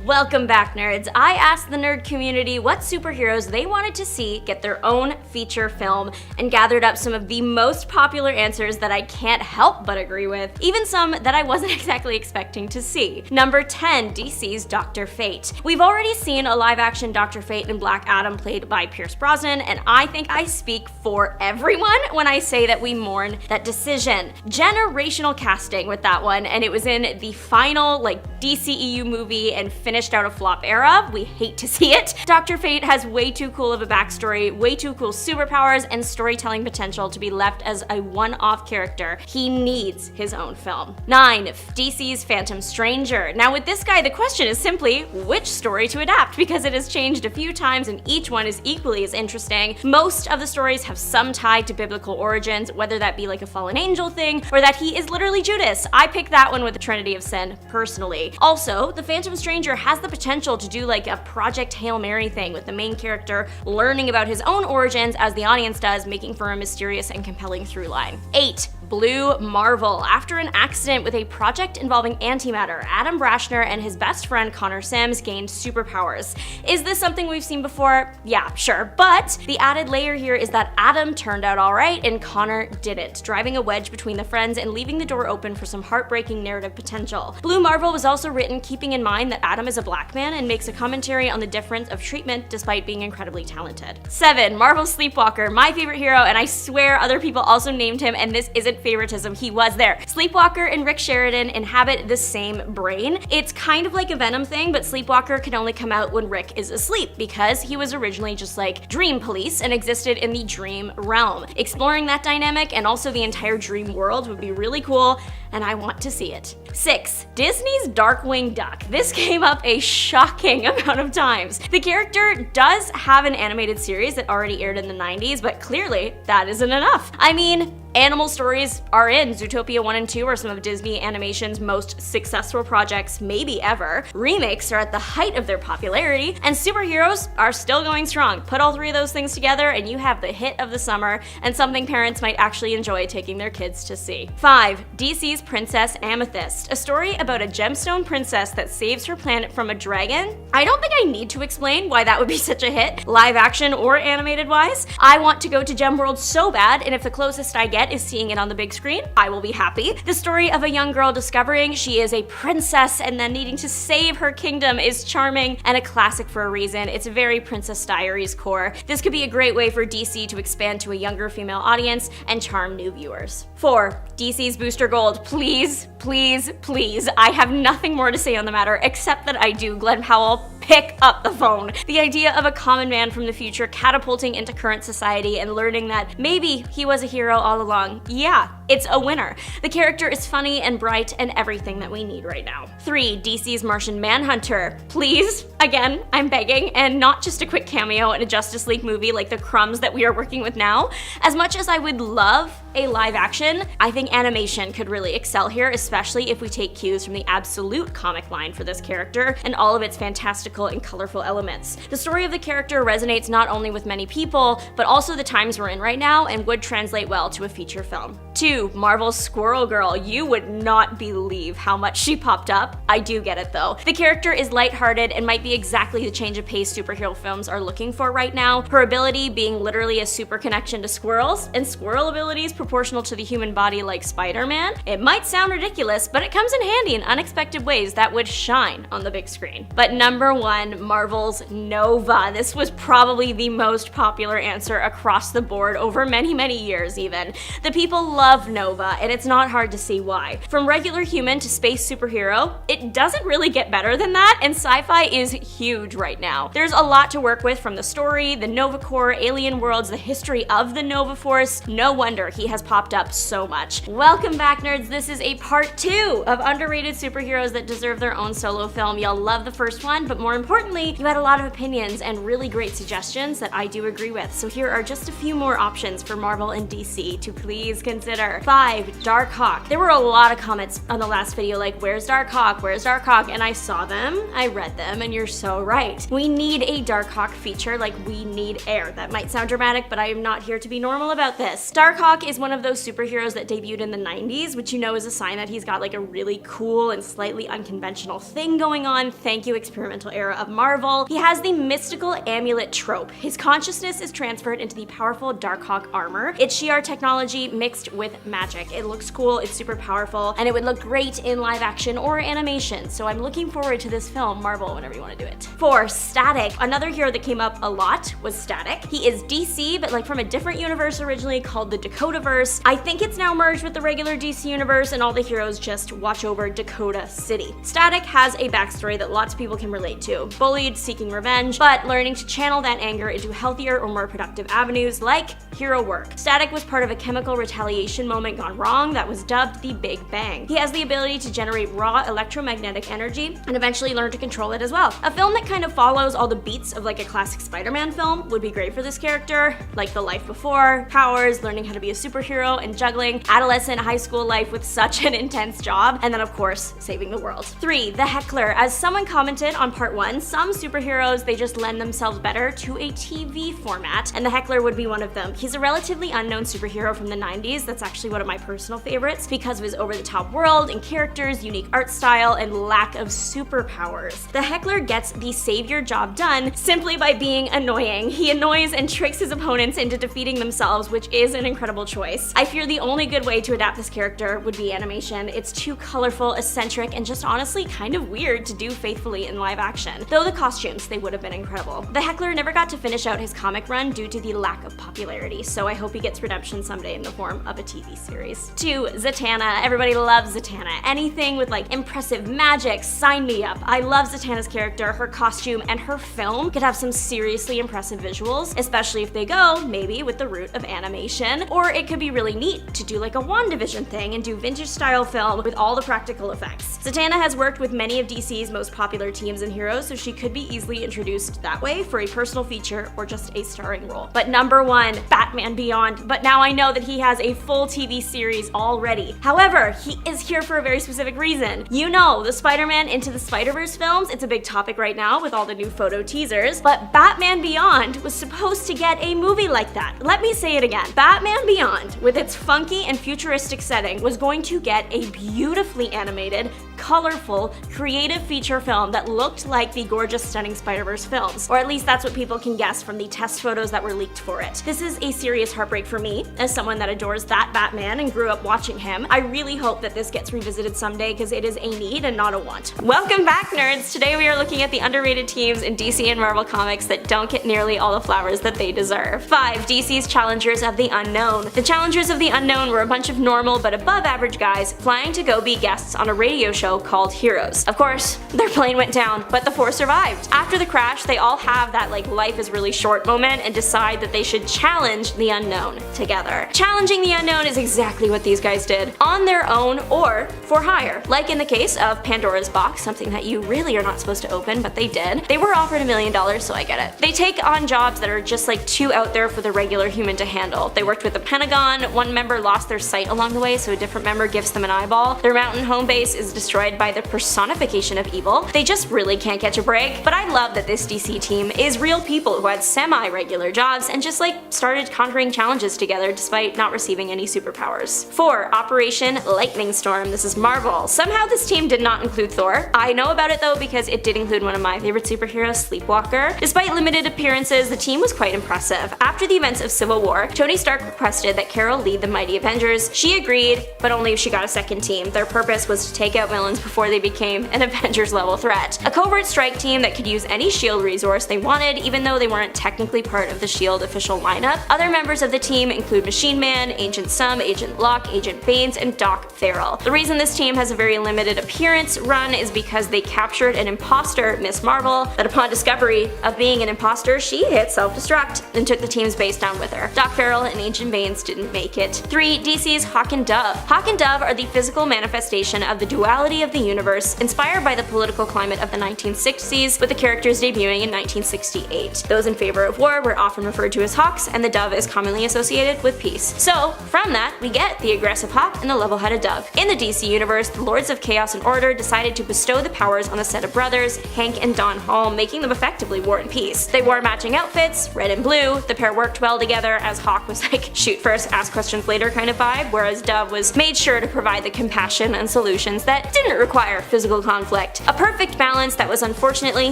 Welcome back, nerds. I asked the nerd community what superheroes they wanted to see get their own feature film and gathered up some of the most popular answers that I can't help but agree with, even some that I wasn't exactly expecting to see. Number 10, DC's Dr. Fate. We've already seen a live-action Dr. Fate in Black Adam played by Pierce Brosnan, and I think I speak for everyone when I say that we mourn that decision. Generational casting with that one, and it was in the final DCEU movie and finished out a flop era. We hate to see it. Dr. Fate has way too cool of a backstory, way too cool superpowers, and storytelling potential to be left as a one-off character. He needs his own film. 9, DC's Phantom Stranger. Now with this guy, the question is simply which story to adapt, because it has changed a few times and each one is equally as interesting. Most of the stories have some tie to biblical origins, whether that be like a fallen angel thing or that he is literally Judas. I picked that one with the Trinity of Sin personally. Also, the Phantom Stranger has the potential to do like a Project Hail Mary thing with the main character learning about his own origins as the audience does, making for a mysterious and compelling through line. 8, Blue Marvel. After an accident with a project involving antimatter, Adam Brashner and his best friend Connor Sims gained superpowers. Is this something we've seen before? Yeah, sure. But the added layer here is that Adam turned out alright and Connor didn't, driving a wedge between the friends and leaving the door open for some heartbreaking narrative potential. Blue Marvel was also written keeping in mind that Adam is a black man and makes a commentary on the difference of treatment despite being incredibly talented. 7, Marvel Sleepwalker, my favorite hero, and I swear other people also named him, and this isn't favoritism, he was there. Sleepwalker and Rick Sheridan inhabit the same brain. It's kind of like a Venom thing, but Sleepwalker can only come out when Rick is asleep because he was originally just like dream police and existed in the dream realm. Exploring that dynamic and also the entire dream world would be really cool, and I want to see it. 6, Disney's Darkwing Duck. This came up a shocking amount of times. The character does have an animated series that already aired in the 90s, but clearly that isn't enough. I mean, animal stories are in. Zootopia 1 and 2 are some of Disney Animation's most successful projects maybe ever. Remakes are at the height of their popularity, and superheroes are still going strong. Put all three of those things together and you have the hit of the summer and something parents might actually enjoy taking their kids to see. 5, DC's Princess Amethyst. A story about a gemstone princess that saves her planet from a dragon. I don't think I need to explain why that would be such a hit, live action or animated wise. I want to go to Gem World so bad, and if the closest I get is seeing it on the big screen, I will be happy. The story of a young girl discovering she is a princess and then needing to save her kingdom is charming and a classic for a reason. It's very Princess Diaries core. This could be a great way for DC to expand to a younger female audience and charm new viewers. 4, DC's Booster Gold. Please, please, please. I have nothing more to say on the matter except that I do, Glenn Powell, pick up the phone. The idea of a common man from the future catapulting into current society and learning that maybe he was a hero all along. Yeah, it's a winner. The character is funny and bright and everything that we need right now. 3, DC's Martian Manhunter. Please, again, I'm begging, and not just a quick cameo in a Justice League movie like the crumbs that we are working with now. As much as I would love a live action, I think animation could really excel here, especially if we take cues from the absolute comic line for this character and all of its fantastical and colorful elements. The story of the character resonates not only with many people, but also the times we're in right now and would translate well to a feature film. 2, Marvel's Squirrel Girl. You would not believe how much she popped up. I do get it though. The character is lighthearted and might be exactly the change of pace superhero films are looking for right now. Her ability being literally a super connection to squirrels, and squirrel abilities proportional to the human body like Spider-Man. It might sound ridiculous, but it comes in handy in unexpected ways that would shine on the big screen. But number 1, Marvel's Nova. This was probably the most popular answer across the board over many, many years even. The people love Nova, and it's not hard to see why. From regular human to space superhero, it doesn't really get better than that, and sci-fi is huge right now. There's a lot to work with, from the story, the Nova Corps, alien worlds, the history of the Nova Force. No wonder he has popped up so much. Welcome back, nerds. This is a part 2 of underrated superheroes that deserve their own solo film. Y'all love the first one, but more importantly, you had a lot of opinions and really great suggestions that I do agree with. So here are just a few more options for Marvel and DC to please consider. feature. 5. Dark Hawk. There were a lot of comments on the last video like, where's Dark Hawk? Where's Dark Hawk? And I saw them, I read them, and you're so right. We need a Dark Hawk feature like we need air. That might sound dramatic, but I am not here to be normal about this. Dark Hawk is one of those superheroes that debuted in the 90s, which you know is a sign that he's got like a really cool and slightly unconventional thing going on. Thank you, experimental era of Marvel. He has the mystical amulet trope. His consciousness is transferred into the powerful Darkhawk armor. It's Shi'ar technology mixed with magic. It looks cool, it's super powerful, and it would look great in live action or animation. So I'm looking forward to this film, Marvel, whenever you want to do it. 4. Static. Another hero that came up a lot was Static. He is DC, but like from a different universe originally called the Dakotaverse. I think it's now merged with the regular DC universe, and all the heroes just watch over Dakota City. Static has a backstory that lots of people can relate to. Bullied, seeking revenge, but learning to channel that anger into healthier or more productive avenues like hero work. Static was part of a chemical retaliation moment gone wrong that was dubbed the Big Bang. He has the ability to generate raw electromagnetic energy and eventually learn to control it as well. A film that kind of follows all the beats of like a classic Spider-Man film would be great for this character, like the life before, powers, learning how to be a superhero, and juggling adolescent high school life with such an intense job, and then of course, saving the world. 3. The Heckler. As someone commented on part 1, some superheroes, they just lend themselves better to a TV format, and the Heckler would be one of them. He's a relatively unknown superhero from the 90s. That's actually one of my personal favorites because of his over-the-top world and characters, unique art style, and lack of superpowers. The Heckler gets the savior job done simply by being annoying. He annoys and tricks his opponents into defeating themselves, which is an incredible choice. I fear the only good way to adapt this character would be animation. It's too colorful, eccentric, and just honestly kind of weird to do faithfully in live action. Though the costumes, they would have been incredible. The Heckler never got to finish out his comic run due to the lack of popularity, so I hope he gets redemption someday in the form of a TV series. 2. Zatanna. Everybody loves Zatanna. Anything with like impressive magic, sign me up. I love Zatanna's character, her costume, and her film could have some seriously impressive visuals, especially if they go maybe with the route of animation, or it could be really neat to do like a WandaVision thing and do vintage style film with all the practical effects. Zatanna has worked with many of DC's most popular teams and heroes, so she could be easily introduced that way for a personal feature or just a starring role. But number 1, Batman Beyond. But now I know that he has a full TV series already. However, he is here for a very specific reason. You know, the Spider-Man Into the Spider-Verse films, it's a big topic right now with all the new photo teasers, but Batman Beyond was supposed to get a movie like that. Let me say it again. Batman Beyond, with its funky and futuristic setting, was going to get a beautifully animated, colorful, creative feature film that looked like the gorgeous, stunning Spider-Verse films. Or at least that's what people can guess from the test photos that were leaked for it. This is a serious heartbreak for me, as someone that adores that Batman and grew up watching him. I really hope that this gets revisited someday because it is a need and not a want. Welcome back, nerds! Today we are looking at the underrated teams in DC and Marvel comics that don't get nearly all the flowers that they deserve. 5. DC's Challengers of the Unknown. The Challengers of the Unknown were a bunch of normal but above average guys flying to go be guests on a radio show called Heroes. Of course, their plane went down, but the 4 survived. After the crash, they all have that like life is really short moment and decide that they should challenge the unknown together. Challenging the unknown is exactly what these guys did, on their own or for hire. Like in the case of Pandora's Box, something that you really are not supposed to open, but they did. They were offered $1 million, so I get it. They take on jobs that are just like too out there for the regular human to handle. They worked with the Pentagon, one member lost their sight along the way, so a different member gives them an eyeball. Their mountain home base is destroyed by the personification of evil. They just really can't catch a break, but I love that this DC team is real people who had semi-regular jobs and just like started conquering challenges together despite not receiving any superpowers. 4. Operation Lightning Storm. This is Marvel. Somehow this team did not include Thor. I know about it though because it did include one of my favorite superheroes, Sleepwalker. Despite limited appearances, the team was quite impressive. After the events of Civil War, Tony Stark requested that Carol lead the mighty Avengers. She agreed, but only if she got a second team. Their purpose was to take out villains before they became an Avengers level threat. A covert strike team that could use any SHIELD resource they wanted, even though they weren't technically part of the SHIELD official lineup. Other members of the team include Machine Man, Agent Sum, Agent Locke, Agent Baines, and Doc Farrell. The reason this team has a very limited appearance run is because they captured an imposter, Miss Marvel, that upon discovery of being an imposter, she hit self-destruct and took the team's base down with her. Doc Farrell and Agent Baines didn't make it. 3. DC's Hawk and Dove. Hawk and Dove are the physical manifestation of the duality reality of the universe, inspired by the political climate of the 1960s, with the characters debuting in 1968. Those in favor of war were often referred to as Hawks, and the Dove is commonly associated with peace. So, from that, we get the aggressive Hawk and the level-headed Dove. In the DC universe, the Lords of Chaos and Order decided to bestow the powers on a set of brothers, Hank and Don Hall, making them effectively War and Peace. They wore matching outfits, red and blue. The pair worked well together, as Hawk was like shoot first, ask questions later kind of vibe, whereas Dove was made sure to provide the compassion and solutions that didn't require physical conflict. A perfect balance that was unfortunately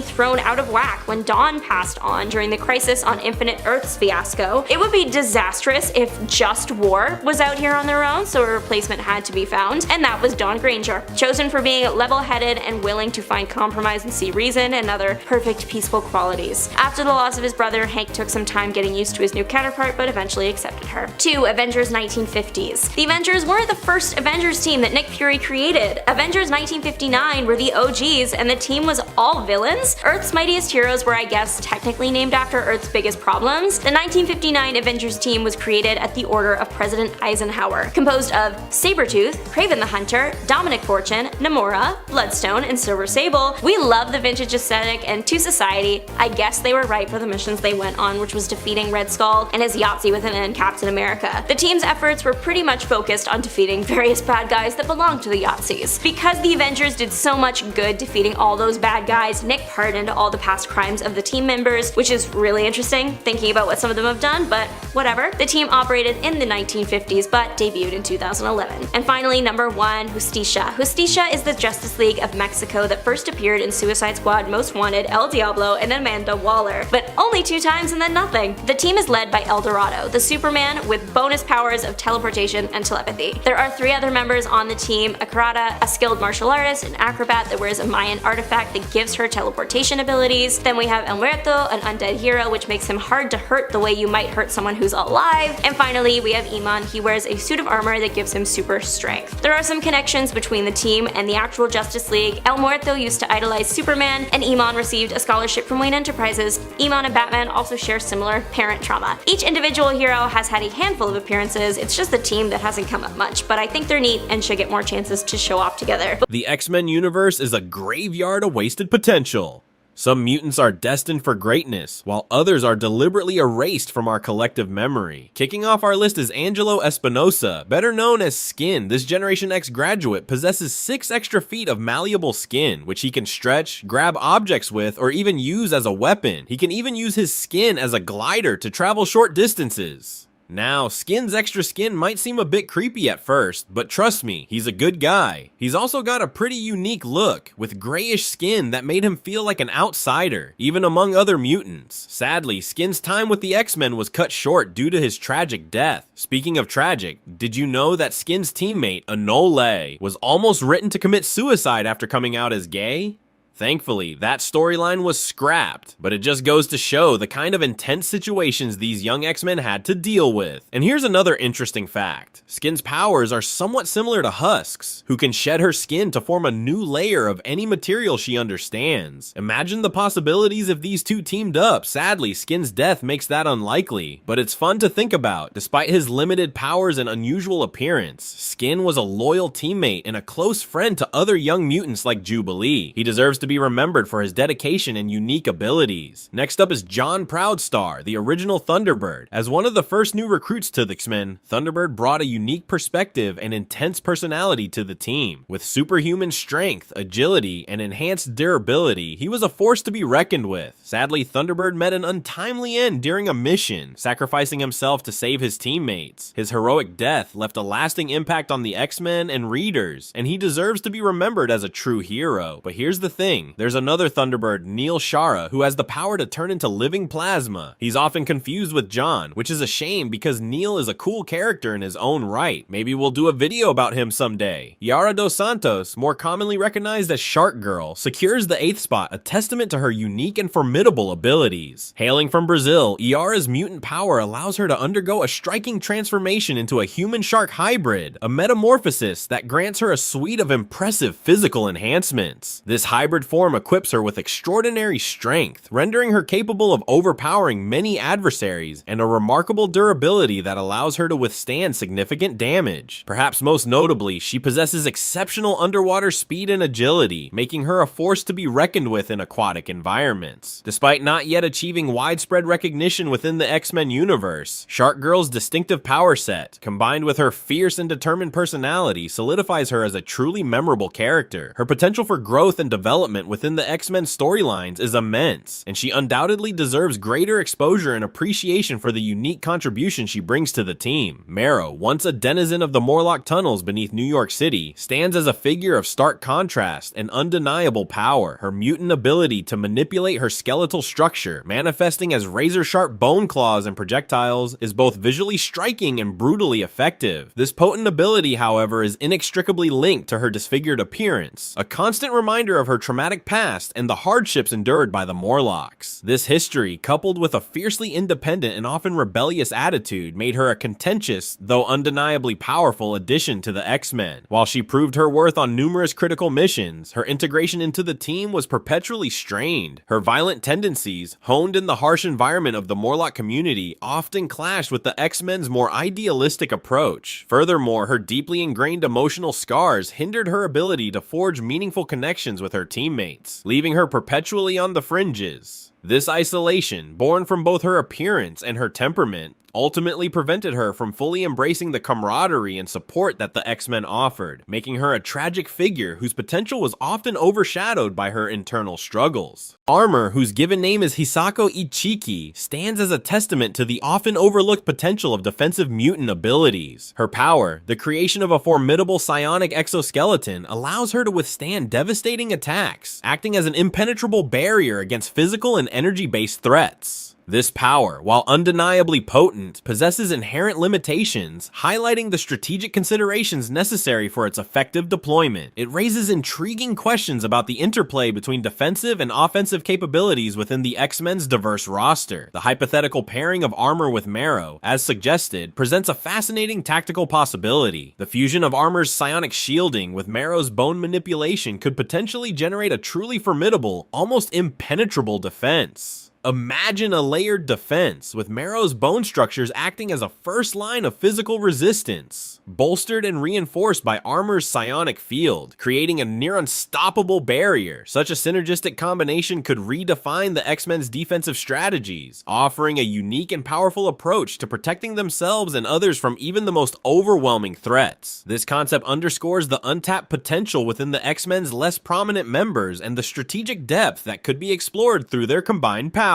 thrown out of whack when Dawn passed on during the Crisis on Infinite Earths fiasco. It would be disastrous if just War was out here on their own, so a replacement had to be found, and that was Dawn Granger, chosen for being level-headed and willing to find compromise and see reason and other perfect peaceful qualities. After the loss of his brother, Hank took some time getting used to his new counterpart, but eventually accepted her. 2. Avengers 1950s. The Avengers weren't the first Avengers team that Nick Fury created. Avengers 1959 were the OGs, and the team was all villains. Earth's mightiest heroes were, I guess, technically named after Earth's biggest problems. The 1959 Avengers team was created at the order of President Eisenhower, composed of Sabretooth, Kraven the Hunter, Dominic Fortune, Namora, Bloodstone, and Silver Sable. We love the vintage aesthetic, and to society, I guess they were right for the missions they went on, which was defeating Red Skull and his Yahtzee with an Captain America. The team's efforts were pretty much focused on defeating various bad guys that belonged to the Yahtzees. Because the Avengers did so much good defeating all those bad guys, Nick pardoned all the past crimes of the team members, which is really interesting, thinking about what some of them have done, but whatever. The team operated in the 1950s, but debuted in 2011. And finally, number 1, Justicia. Justicia is the Justice League of Mexico that first appeared in Suicide Squad Most Wanted, El Diablo, and Amanda Waller, but only 2 times and then nothing. The team is led by El Dorado, the Superman with bonus powers of teleportation and telepathy. There are 3 other members on the team: Akarada, a skilled martial artist, an acrobat that wears a Mayan artifact that gives her teleportation abilities. Then we have El Muerto, an undead hero, which makes him hard to hurt the way you might hurt someone who's alive. And finally, we have Iman. He wears a suit of armor that gives him super strength. There are some connections between the team and the actual Justice League. El Muerto used to idolize Superman, and Iman received a scholarship from Wayne Enterprises. Iman and Batman also share similar parent trauma. Each individual hero has had a handful of appearances, it's just the team that hasn't come up much, but I think they're neat and should get more chances to show off together. The X-Men universe is a graveyard of wasted potential. Some mutants are destined for greatness, while others are deliberately erased from our collective memory. Kicking off our list is Angelo Espinosa, better known as Skin. This Generation X graduate possesses 6 extra feet of malleable skin, which he can stretch, grab objects with, or even use as a weapon. He can even use his skin as a glider to travel short distances. Now, Skin's extra skin might seem a bit creepy at first, but trust me, he's a good guy. He's also got a pretty unique look, with grayish skin that made him feel like an outsider, even among other mutants. Sadly, Skin's time with the X-Men was cut short due to his tragic death. Speaking of tragic, did you know that Skin's teammate, Enole, was almost written to commit suicide after coming out as gay? Thankfully, that storyline was scrapped, but it just goes to show the kind of intense situations these young X-Men had to deal with. And here's another interesting fact. Skin's powers are somewhat similar to Husk's, who can shed her skin to form a new layer of any material she understands. Imagine the possibilities if these two teamed up. Sadly, Skin's death makes that unlikely, but it's fun to think about. Despite his limited powers and unusual appearance, Skin was a loyal teammate and a close friend to other young mutants like Jubilee. He deserves to be remembered for his dedication and unique abilities. Next up is John Proudstar, the original Thunderbird. As one of the first new recruits to the X-Men, Thunderbird brought a unique perspective and intense personality to the team. With superhuman strength, agility, and enhanced durability, he was a force to be reckoned with. Sadly, Thunderbird met an untimely end during a mission, sacrificing himself to save his teammates. His heroic death left a lasting impact on the X-Men and readers, and he deserves to be remembered as a true hero. But here's the thing. There's another Thunderbird, Neil Shara, who has the power to turn into living plasma. He's often confused with John, which is a shame because Neil is a cool character in his own right. Maybe we'll do a video about him someday. Yara dos Santos, more commonly recognized as Shark Girl, secures the 8th spot, a testament to her unique and formidable abilities. Hailing from Brazil, Yara's mutant power allows her to undergo a striking transformation into a human-shark hybrid, a metamorphosis that grants her a suite of impressive physical enhancements. This hybrid armored form equips her with extraordinary strength, rendering her capable of overpowering many adversaries, and a remarkable durability that allows her to withstand significant damage. Perhaps most notably, she possesses exceptional underwater speed and agility, making her a force to be reckoned with in aquatic environments. Despite not yet achieving widespread recognition within the X-Men universe, Shark Girl's distinctive power set, combined with her fierce and determined personality, solidifies her as a truly memorable character. Her potential for growth and development within the X-Men storylines is immense, and she undoubtedly deserves greater exposure and appreciation for the unique contribution she brings to the team. Marrow, once a denizen of the Morlock tunnels beneath New York City, stands as a figure of stark contrast and undeniable power. Her mutant ability to manipulate her skeletal structure, manifesting as razor-sharp bone claws and projectiles, is both visually striking and brutally effective. This potent ability, however, is inextricably linked to her disfigured appearance, a constant reminder of her traumatic past and the hardships endured by the Morlocks. This history, coupled with a fiercely independent and often rebellious attitude, made her a contentious, though undeniably powerful addition to the X-Men. While she proved her worth on numerous critical missions, her integration into the team was perpetually strained. Her violent tendencies, honed in the harsh environment of the Morlock community, often clashed with the X-Men's more idealistic approach. Furthermore, her deeply ingrained emotional scars hindered her ability to forge meaningful connections with her teammates, leaving her perpetually on the fringes. This isolation, born from both her appearance and her temperament, ultimately prevented her from fully embracing the camaraderie and support that the X-Men offered, making her a tragic figure whose potential was often overshadowed by her internal struggles. Armor, whose given name is Hisako Ichiki, stands as a testament to the often overlooked potential of defensive mutant abilities. Her power, the creation of a formidable psionic exoskeleton, allows her to withstand devastating attacks, acting as an impenetrable barrier against physical and energy-based threats. This power, while undeniably potent, possesses inherent limitations, highlighting the strategic considerations necessary for its effective deployment. It raises intriguing questions about the interplay between defensive and offensive capabilities within the X-Men's diverse roster. The hypothetical pairing of Armor with Marrow, as suggested, presents a fascinating tactical possibility. The fusion of Armor's psionic shielding with Marrow's bone manipulation could potentially generate a truly formidable, almost impenetrable defense. Imagine a layered defense, with Marrow's bone structures acting as a first line of physical resistance, bolstered and reinforced by Armor's psionic field, creating a near unstoppable barrier. Such a synergistic combination could redefine the X-Men's defensive strategies, offering a unique and powerful approach to protecting themselves and others from even the most overwhelming threats. This concept underscores the untapped potential within the X-Men's less prominent members and the strategic depth that could be explored through their combined powers.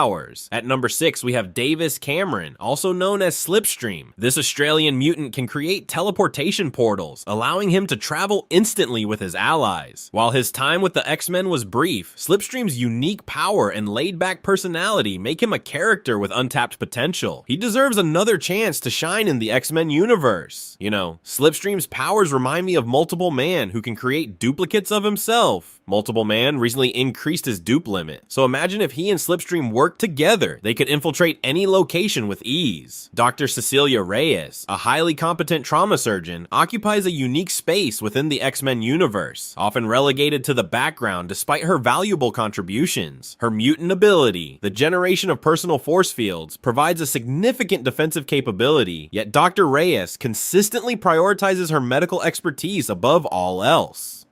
At number 6, we have Davis Cameron, also known as Slipstream. This Australian mutant can create teleportation portals, allowing him to travel instantly with his allies. While his time with the X-Men was brief, Slipstream's unique power and laid-back personality make him a character with untapped potential. He deserves another chance to shine in the X-Men universe. You know, Slipstream's powers remind me of Multiple Man, who can create duplicates of himself. Multiple Man recently increased his dupe limit, so imagine if he and Slipstream worked together. They could infiltrate any location with ease. Dr. Cecilia Reyes, a highly competent trauma surgeon, occupies a unique space within the X-Men universe, often relegated to the background despite her valuable contributions. Her mutant ability, the generation of personal force fields, provides a significant defensive capability, yet Dr. Reyes consistently prioritizes her medical expertise above all else.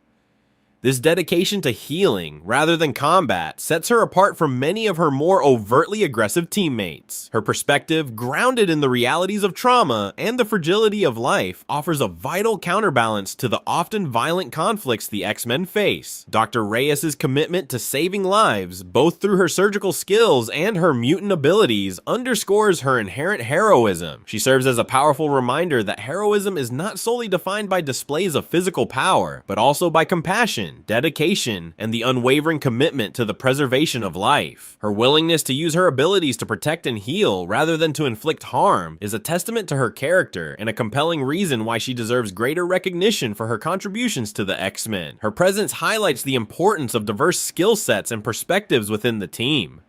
This dedication to healing, rather than combat, sets her apart from many of her more overtly aggressive teammates. Her perspective, grounded in the realities of trauma and the fragility of life, offers a vital counterbalance to the often violent conflicts the X-Men face. Dr. Reyes' commitment to saving lives, both through her surgical skills and her mutant abilities, underscores her inherent heroism. She serves as a powerful reminder that heroism is not solely defined by displays of physical power, but also by compassion, dedication, and the unwavering commitment to the preservation of life. Her willingness to use her abilities to protect and heal rather than to inflict harm is a testament to her character and a compelling reason why she deserves greater recognition for her contributions to the X-Men. Her presence highlights the importance of diverse skill sets and perspectives within the team,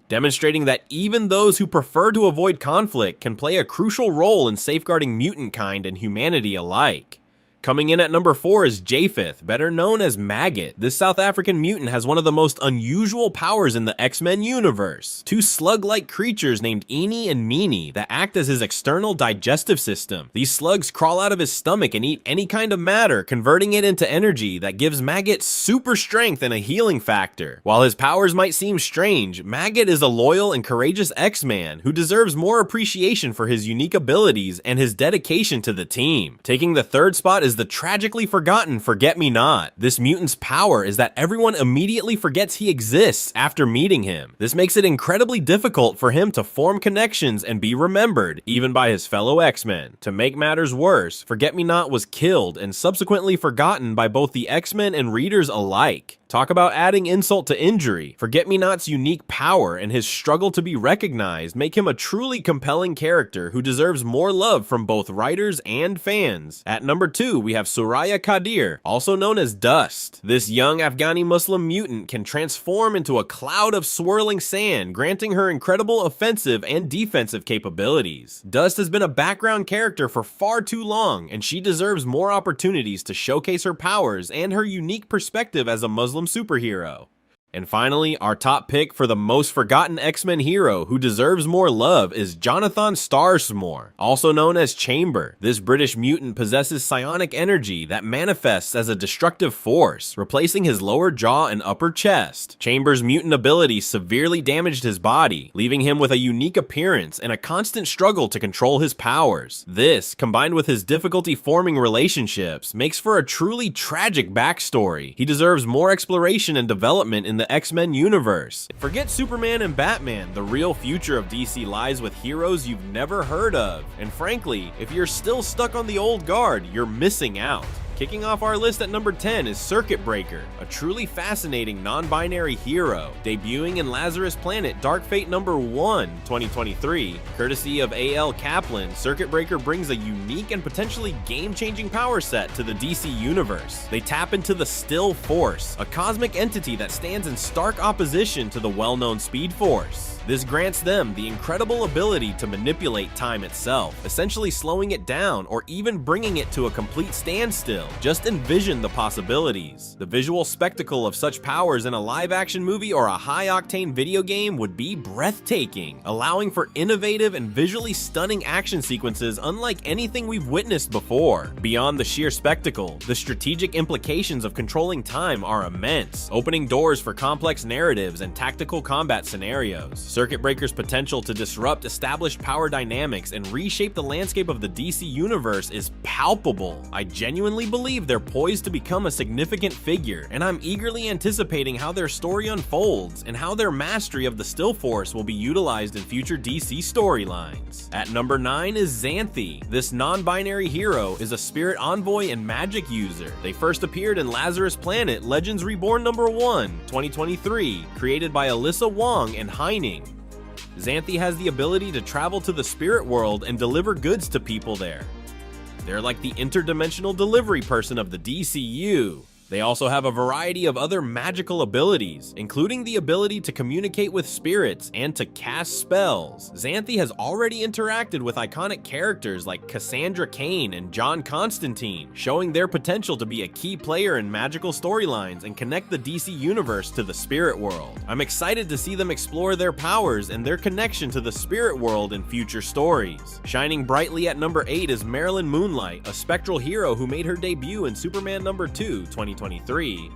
demonstrating that even those who prefer to avoid conflict can play a crucial role in safeguarding mutant kind and humanity alike. Coming in at number 4 is Japheth, better known as Maggot. This South African mutant has one of the most unusual powers in the X-Men universe. Two slug-like creatures named Eenie and Meanie that act as his external digestive system. These slugs crawl out of his stomach and eat any kind of matter, converting it into energy that gives Maggot super strength and a healing factor. While his powers might seem strange, Maggot is a loyal and courageous X-Man who deserves more appreciation for his unique abilities and his dedication to the team. Taking the third spot is the tragically forgotten Forget-Me-Not. This mutant's power is that everyone immediately forgets he exists after meeting him. This makes it incredibly difficult for him to form connections and be remembered, even by his fellow X-Men. To make matters worse, Forget-Me-Not was killed and subsequently forgotten by both the X-Men and readers alike. Talk about adding insult to injury. Forget-Me-Not's unique power and his struggle to be recognized make him a truly compelling character who deserves more love from both writers and fans. At number 2, we have Soraya Qadir, also known as Dust. This young Afghani Muslim mutant can transform into a cloud of swirling sand, granting her incredible offensive and defensive capabilities. Dust has been a background character for far too long, and she deserves more opportunities to showcase her powers and her unique perspective as a Muslim superhero. And finally, our top pick for the most forgotten X-Men hero who deserves more love is Jonathan Starsmore, also known as Chamber. This British mutant possesses psionic energy that manifests as a destructive force, replacing his lower jaw and upper chest. Chamber's mutant ability severely damaged his body, leaving him with a unique appearance and a constant struggle to control his powers. This, combined with his difficulty forming relationships, makes for a truly tragic backstory. He deserves more exploration and development in the X-Men universe. Forget Superman and Batman, the real future of DC lies with heroes you've never heard of. And frankly, if you're still stuck on the old guard, you're missing out. Kicking off our list at number 10 is Circuit Breaker, a truly fascinating non-binary hero. Debuting in Lazarus Planet Dark Fate number 1, 2023, courtesy of A.L. Kaplan, Circuit Breaker brings a unique and potentially game-changing power set to the DC universe. They tap into the Still Force, a cosmic entity that stands in stark opposition to the well-known Speed Force. This grants them the incredible ability to manipulate time itself, essentially slowing it down or even bringing it to a complete standstill. Just envision the possibilities. The visual spectacle of such powers in a live-action movie or a high-octane video game would be breathtaking, allowing for innovative and visually stunning action sequences unlike anything we've witnessed before. Beyond the sheer spectacle, the strategic implications of controlling time are immense, opening doors for complex narratives and tactical combat scenarios. Circuit Breaker's potential to disrupt established power dynamics and reshape the landscape of the DC universe is palpable. I genuinely believe they're poised to become a significant figure, and I'm eagerly anticipating how their story unfolds and how their mastery of the Still Force will be utilized in future DC storylines. At number 9 is Xanthi. This non-binary hero is a spirit envoy and magic user. They first appeared in Lazarus Planet Legends Reborn number 1, 2023, created by Alyssa Wong and Heining. Xanthi has the ability to travel to the spirit world and deliver goods to people there. They're like the interdimensional delivery person of the DCU. They also have a variety of other magical abilities, including the ability to communicate with spirits and to cast spells. Xanthi has already interacted with iconic characters like Cassandra Cain and John Constantine, showing their potential to be a key player in magical storylines and connect the DC universe to the spirit world. I'm excited to see them explore their powers and their connection to the spirit world in future stories. Shining brightly at number 8 is Marilyn Moonlight, a spectral hero who made her debut in Superman number 2, 2023,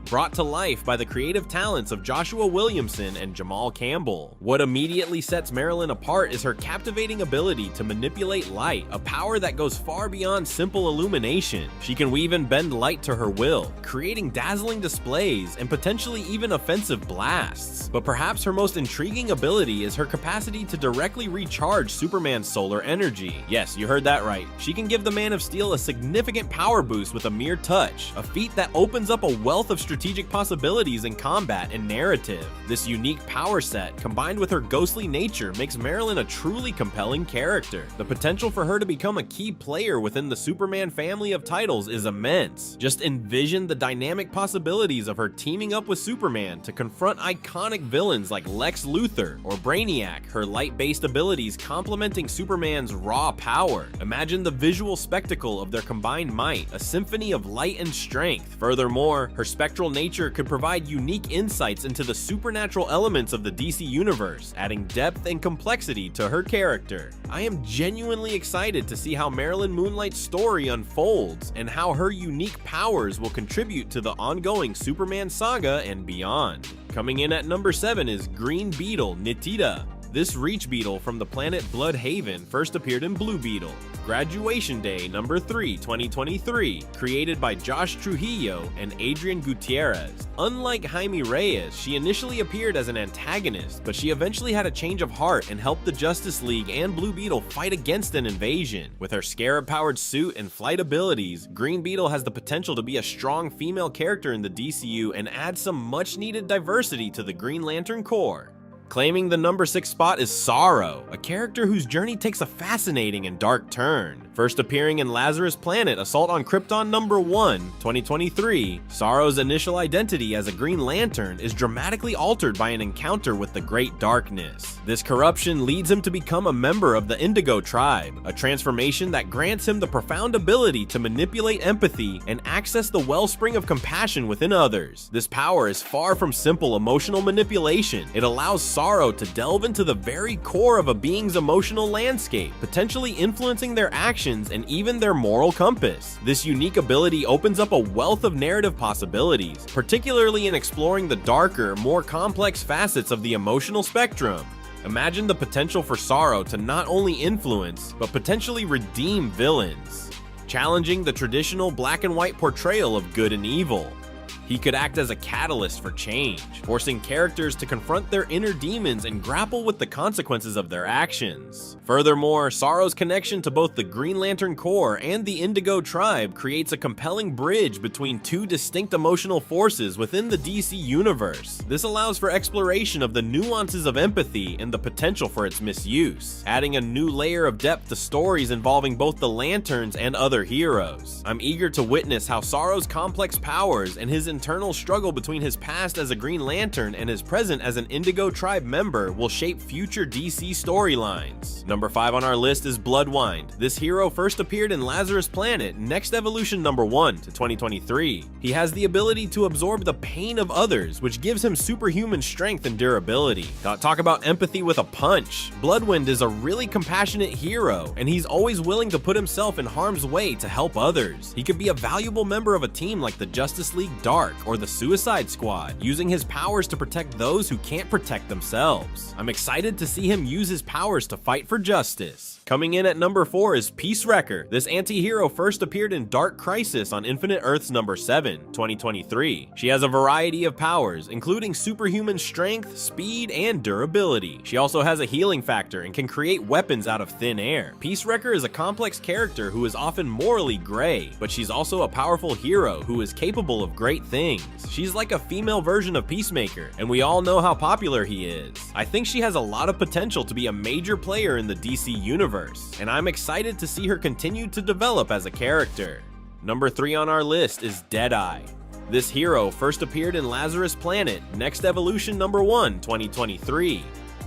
brought to life by the creative talents of Joshua Williamson and Jamal Campbell. What immediately sets Marilyn apart is her captivating ability to manipulate light, a power that goes far beyond simple illumination. She can weave and bend light to her will, creating dazzling displays and potentially even offensive blasts. But perhaps her most intriguing ability is her capacity to directly recharge Superman's solar energy. Yes, you heard that right. She can give the Man of Steel a significant power boost with a mere touch, a feat that opens opens up a wealth of strategic possibilities in combat and narrative. This unique power set, combined with her ghostly nature, makes Marilyn a truly compelling character. The potential for her to become a key player within the Superman family of titles is immense. Just envision the dynamic possibilities of her teaming up with Superman to confront iconic villains like Lex Luthor or Brainiac, her light-based abilities complementing Superman's raw power. Imagine the visual spectacle of their combined might, a symphony of light and strength. Furthermore, her spectral nature could provide unique insights into the supernatural elements of the DC universe, adding depth and complexity to her character. I am genuinely excited to see how Marilyn Moonlight's story unfolds and how her unique powers will contribute to the ongoing Superman saga and beyond. Coming in at number 7 is Green Beetle Nitida. This Reach Beetle from the planet Bloodhaven first appeared in Blue Beetle. Graduation Day number 3, 2023, created by Josh Trujillo and Adrian Gutierrez. Unlike Jaime Reyes, she initially appeared as an antagonist, but she eventually had a change of heart and helped the Justice League and Blue Beetle fight against an invasion. With her scarab-powered suit and flight abilities, Green Beetle has the potential to be a strong female character in the DCU and add some much-needed diversity to the Green Lantern Corps. Claiming the number 6 spot is Sorrow, a character whose journey takes a fascinating and dark turn. First appearing in Lazarus Planet Assault on Krypton number 1, 2023, Sorrow's initial identity as a Green Lantern is dramatically altered by an encounter with the Great Darkness. This corruption leads him to become a member of the Indigo Tribe, a transformation that grants him the profound ability to manipulate empathy and access the wellspring of compassion within others. This power is far from simple emotional manipulation. It allows Sorrow to delve into the very core of a being's emotional landscape, potentially influencing their actions and even their moral compass. This unique ability opens up a wealth of narrative possibilities, particularly in exploring the darker, more complex facets of the emotional spectrum. Imagine the potential for Sorrow to not only influence, but potentially redeem villains, challenging the traditional black and white portrayal of good and evil. He could act as a catalyst for change, forcing characters to confront their inner demons and grapple with the consequences of their actions. Furthermore, Sorrow's connection to both the Green Lantern Corps and the Indigo Tribe creates a compelling bridge between two distinct emotional forces within the DC universe. This allows for exploration of the nuances of empathy and the potential for its misuse, adding a new layer of depth to stories involving both the Lanterns and other heroes. I'm eager to witness how Sorrow's complex powers and his internal struggle between his past as a Green Lantern and his present as an Indigo Tribe member will shape future DC storylines. Number 5 on our list is Bloodwind. This hero first appeared in Lazarus Planet, Next Evolution number 1 to 2023. He has the ability to absorb the pain of others, which gives him superhuman strength and durability. Talk about empathy with a punch. Bloodwind is a really compassionate hero, and he's always willing to put himself in harm's way to help others. He could be a valuable member of a team like the Justice League Dark or the Suicide Squad, using his powers to protect those who can't protect themselves. I'm excited to see him use his powers to fight for justice. Coming in at number 4 is Peace Wrecker. This anti-hero first appeared in Dark Crisis on Infinite Earths number 7, 2023. She has a variety of powers, including superhuman strength, speed, and durability. She also has a healing factor and can create weapons out of thin air. Peace Wrecker is a complex character who is often morally gray, but she's also a powerful hero who is capable of great things. She's like a female version of Peacemaker, and we all know how popular he is. I think she has a lot of potential to be a major player in the DC universe, and I'm excited to see her continue to develop as a character. Number 3 on our list is Deadeye. This hero first appeared in Lazarus Planet, Next Evolution number 1, 2023.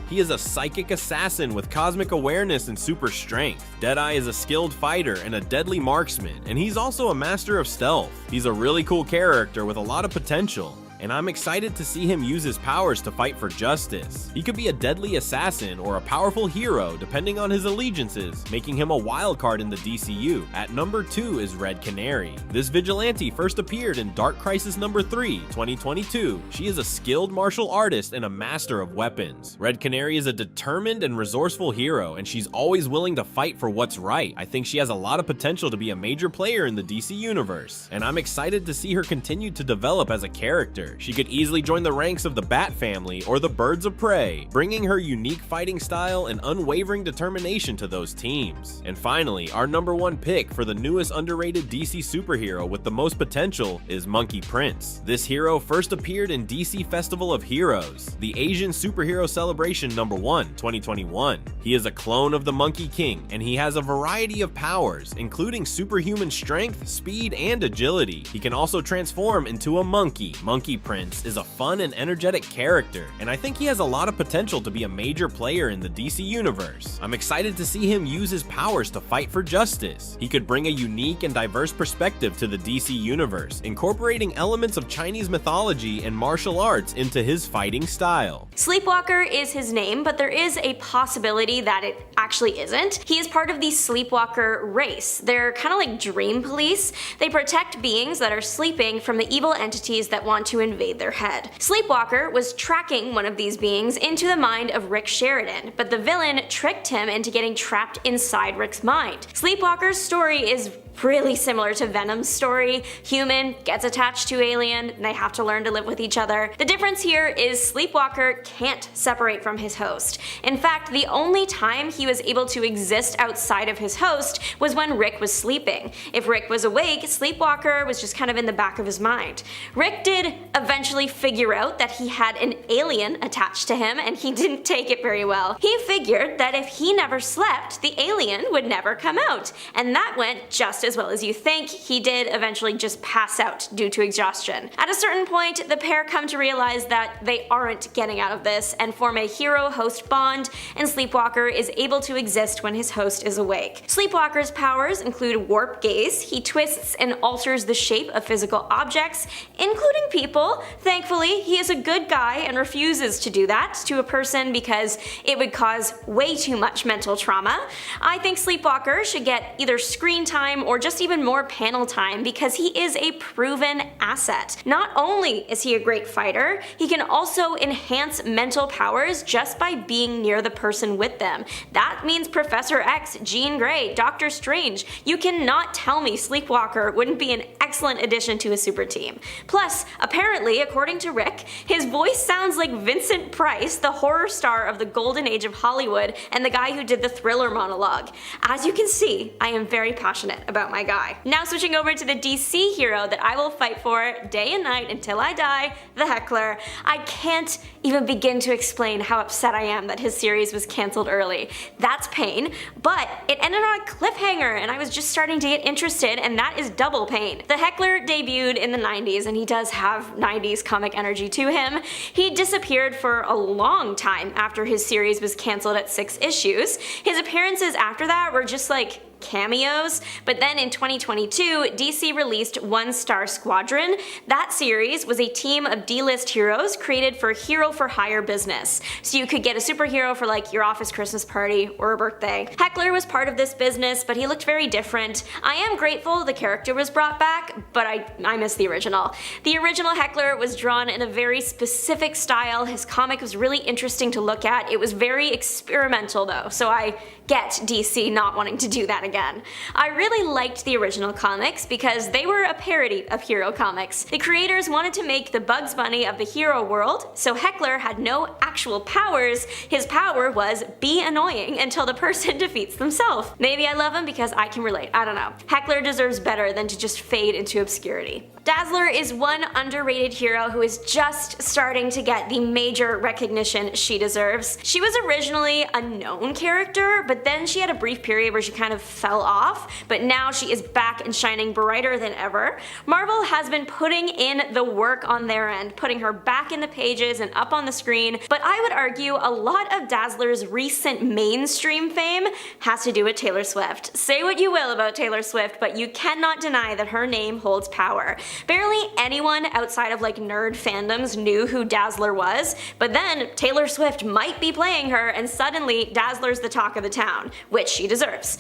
He is a psychic assassin with cosmic awareness and super strength. Deadeye is a skilled fighter and a deadly marksman, and he's also a master of stealth. He's a really cool character with a lot of potential, and I'm excited to see him use his powers to fight for justice. He could be a deadly assassin or a powerful hero depending on his allegiances, making him a wild card in the DCU. At number 2 is Red Canary. This vigilante first appeared in Dark Crisis number 3, 2022. She is a skilled martial artist and a master of weapons. Red Canary is a determined and resourceful hero, and she's always willing to fight for what's right. I think she has a lot of potential to be a major player in the DC universe, and I'm excited to see her continue to develop as a character. fighter. She could easily join the ranks of the Bat family or the Birds of Prey, bringing her unique fighting style and unwavering determination to those teams. And finally, our number one pick for the newest underrated DC superhero with the most potential is Monkey Prince. This hero first appeared in DC Festival of Heroes, the Asian Superhero Celebration number 1, 2021. He is a clone of the Monkey King, and he has a variety of powers, including superhuman strength, speed, and agility. He can also transform into a monkey. Monkey Prince is a fun and energetic character, and I think he has a lot of potential to be a major player in the DC universe. I'm excited to see him use his powers to fight for justice. He could bring a unique and diverse perspective to the DC universe, incorporating elements of Chinese mythology and martial arts into his fighting style. Sleepwalker is his name, but there is a possibility that it actually isn't. He is part of the Sleepwalker race. They're kind of like dream police. They protect beings that are sleeping from the evil entities that want to invade their head. Sleepwalker was tracking one of these beings into the mind of Rick Sheridan, but the villain tricked him into getting trapped inside Rick's mind. Sleepwalker's story is really similar to Venom's story. Human gets attached to alien, and they have to learn to live with each other. The difference here is Sleepwalker can't separate from his host. In fact, the only time he was able to exist outside of his host was when Rick was sleeping. If Rick was awake, Sleepwalker was just kind of in the back of his mind. Rick did eventually figure out that he had an alien attached to him, and he didn't take it very well. He figured that if he never slept, the alien would never come out, and that went just as well as you think. He did eventually just pass out due to exhaustion. At a certain point, the pair come to realize that they aren't getting out of this and form a hero-host bond, and Sleepwalker is able to exist when his host is awake. Sleepwalker's powers include warp gaze. He twists and alters the shape of physical objects, including people. Thankfully, he is a good guy and refuses to do that to a person because it would cause way too much mental trauma. I think Sleepwalker should get either screen time or just even more panel time because he is a proven asset. Not only is he a great fighter, he can also enhance mental powers just by being near the person with them. That means Professor X, Jean Grey, Doctor Strange. You cannot tell me Sleepwalker wouldn't be an excellent addition to a super team. Plus, apparently, according to Rick, his voice sounds like Vincent Price, the horror star of the golden age of Hollywood and the guy who did the Thriller monologue. As you can see, I am very passionate about my guy. Now switching over to the DC hero that I will fight for day and night until I die, the Heckler. I can't even begin to explain how upset I am that his series was cancelled early. That's pain, but it ended on a cliffhanger and I was just starting to get interested, and that is double pain. The Heckler debuted in the 90s and he does have 90s comic energy to him. He disappeared for a long time after his series was cancelled at 6 issues. His appearances after that were just like cameos, but then in 2022, DC released One Star Squadron. That series was a team of D-list heroes created for hero-for-hire business. So you could get a superhero for like your office Christmas party or a birthday. Heckler was part of this business, but he looked very different. I am grateful the character was brought back, but I miss the original. The original Heckler was drawn in a very specific style. His comic was really interesting to look at. It was very experimental though, so I get DC not wanting to do that again. I really liked the original comics because they were a parody of hero comics. The creators wanted to make the Bugs Bunny of the hero world, so Heckler had no actual powers. His power was be annoying until the person defeats themselves. Maybe I love him because I can relate, I don't know. Heckler deserves better than to just fade into obscurity. Dazzler is one underrated hero who is just starting to get the major recognition she deserves. She was originally a known character, but then she had a brief period where she kind of fell off, but now she is back and shining brighter than ever. Marvel has been putting in the work on their end, putting her back in the pages and up on the screen, but I would argue a lot of Dazzler's recent mainstream fame has to do with Taylor Swift. Say what you will about Taylor Swift, but you cannot deny that her name holds power. Barely anyone outside of like nerd fandoms knew who Dazzler was, but then Taylor Swift might be playing her and suddenly Dazzler's the talk of the town, which she deserves.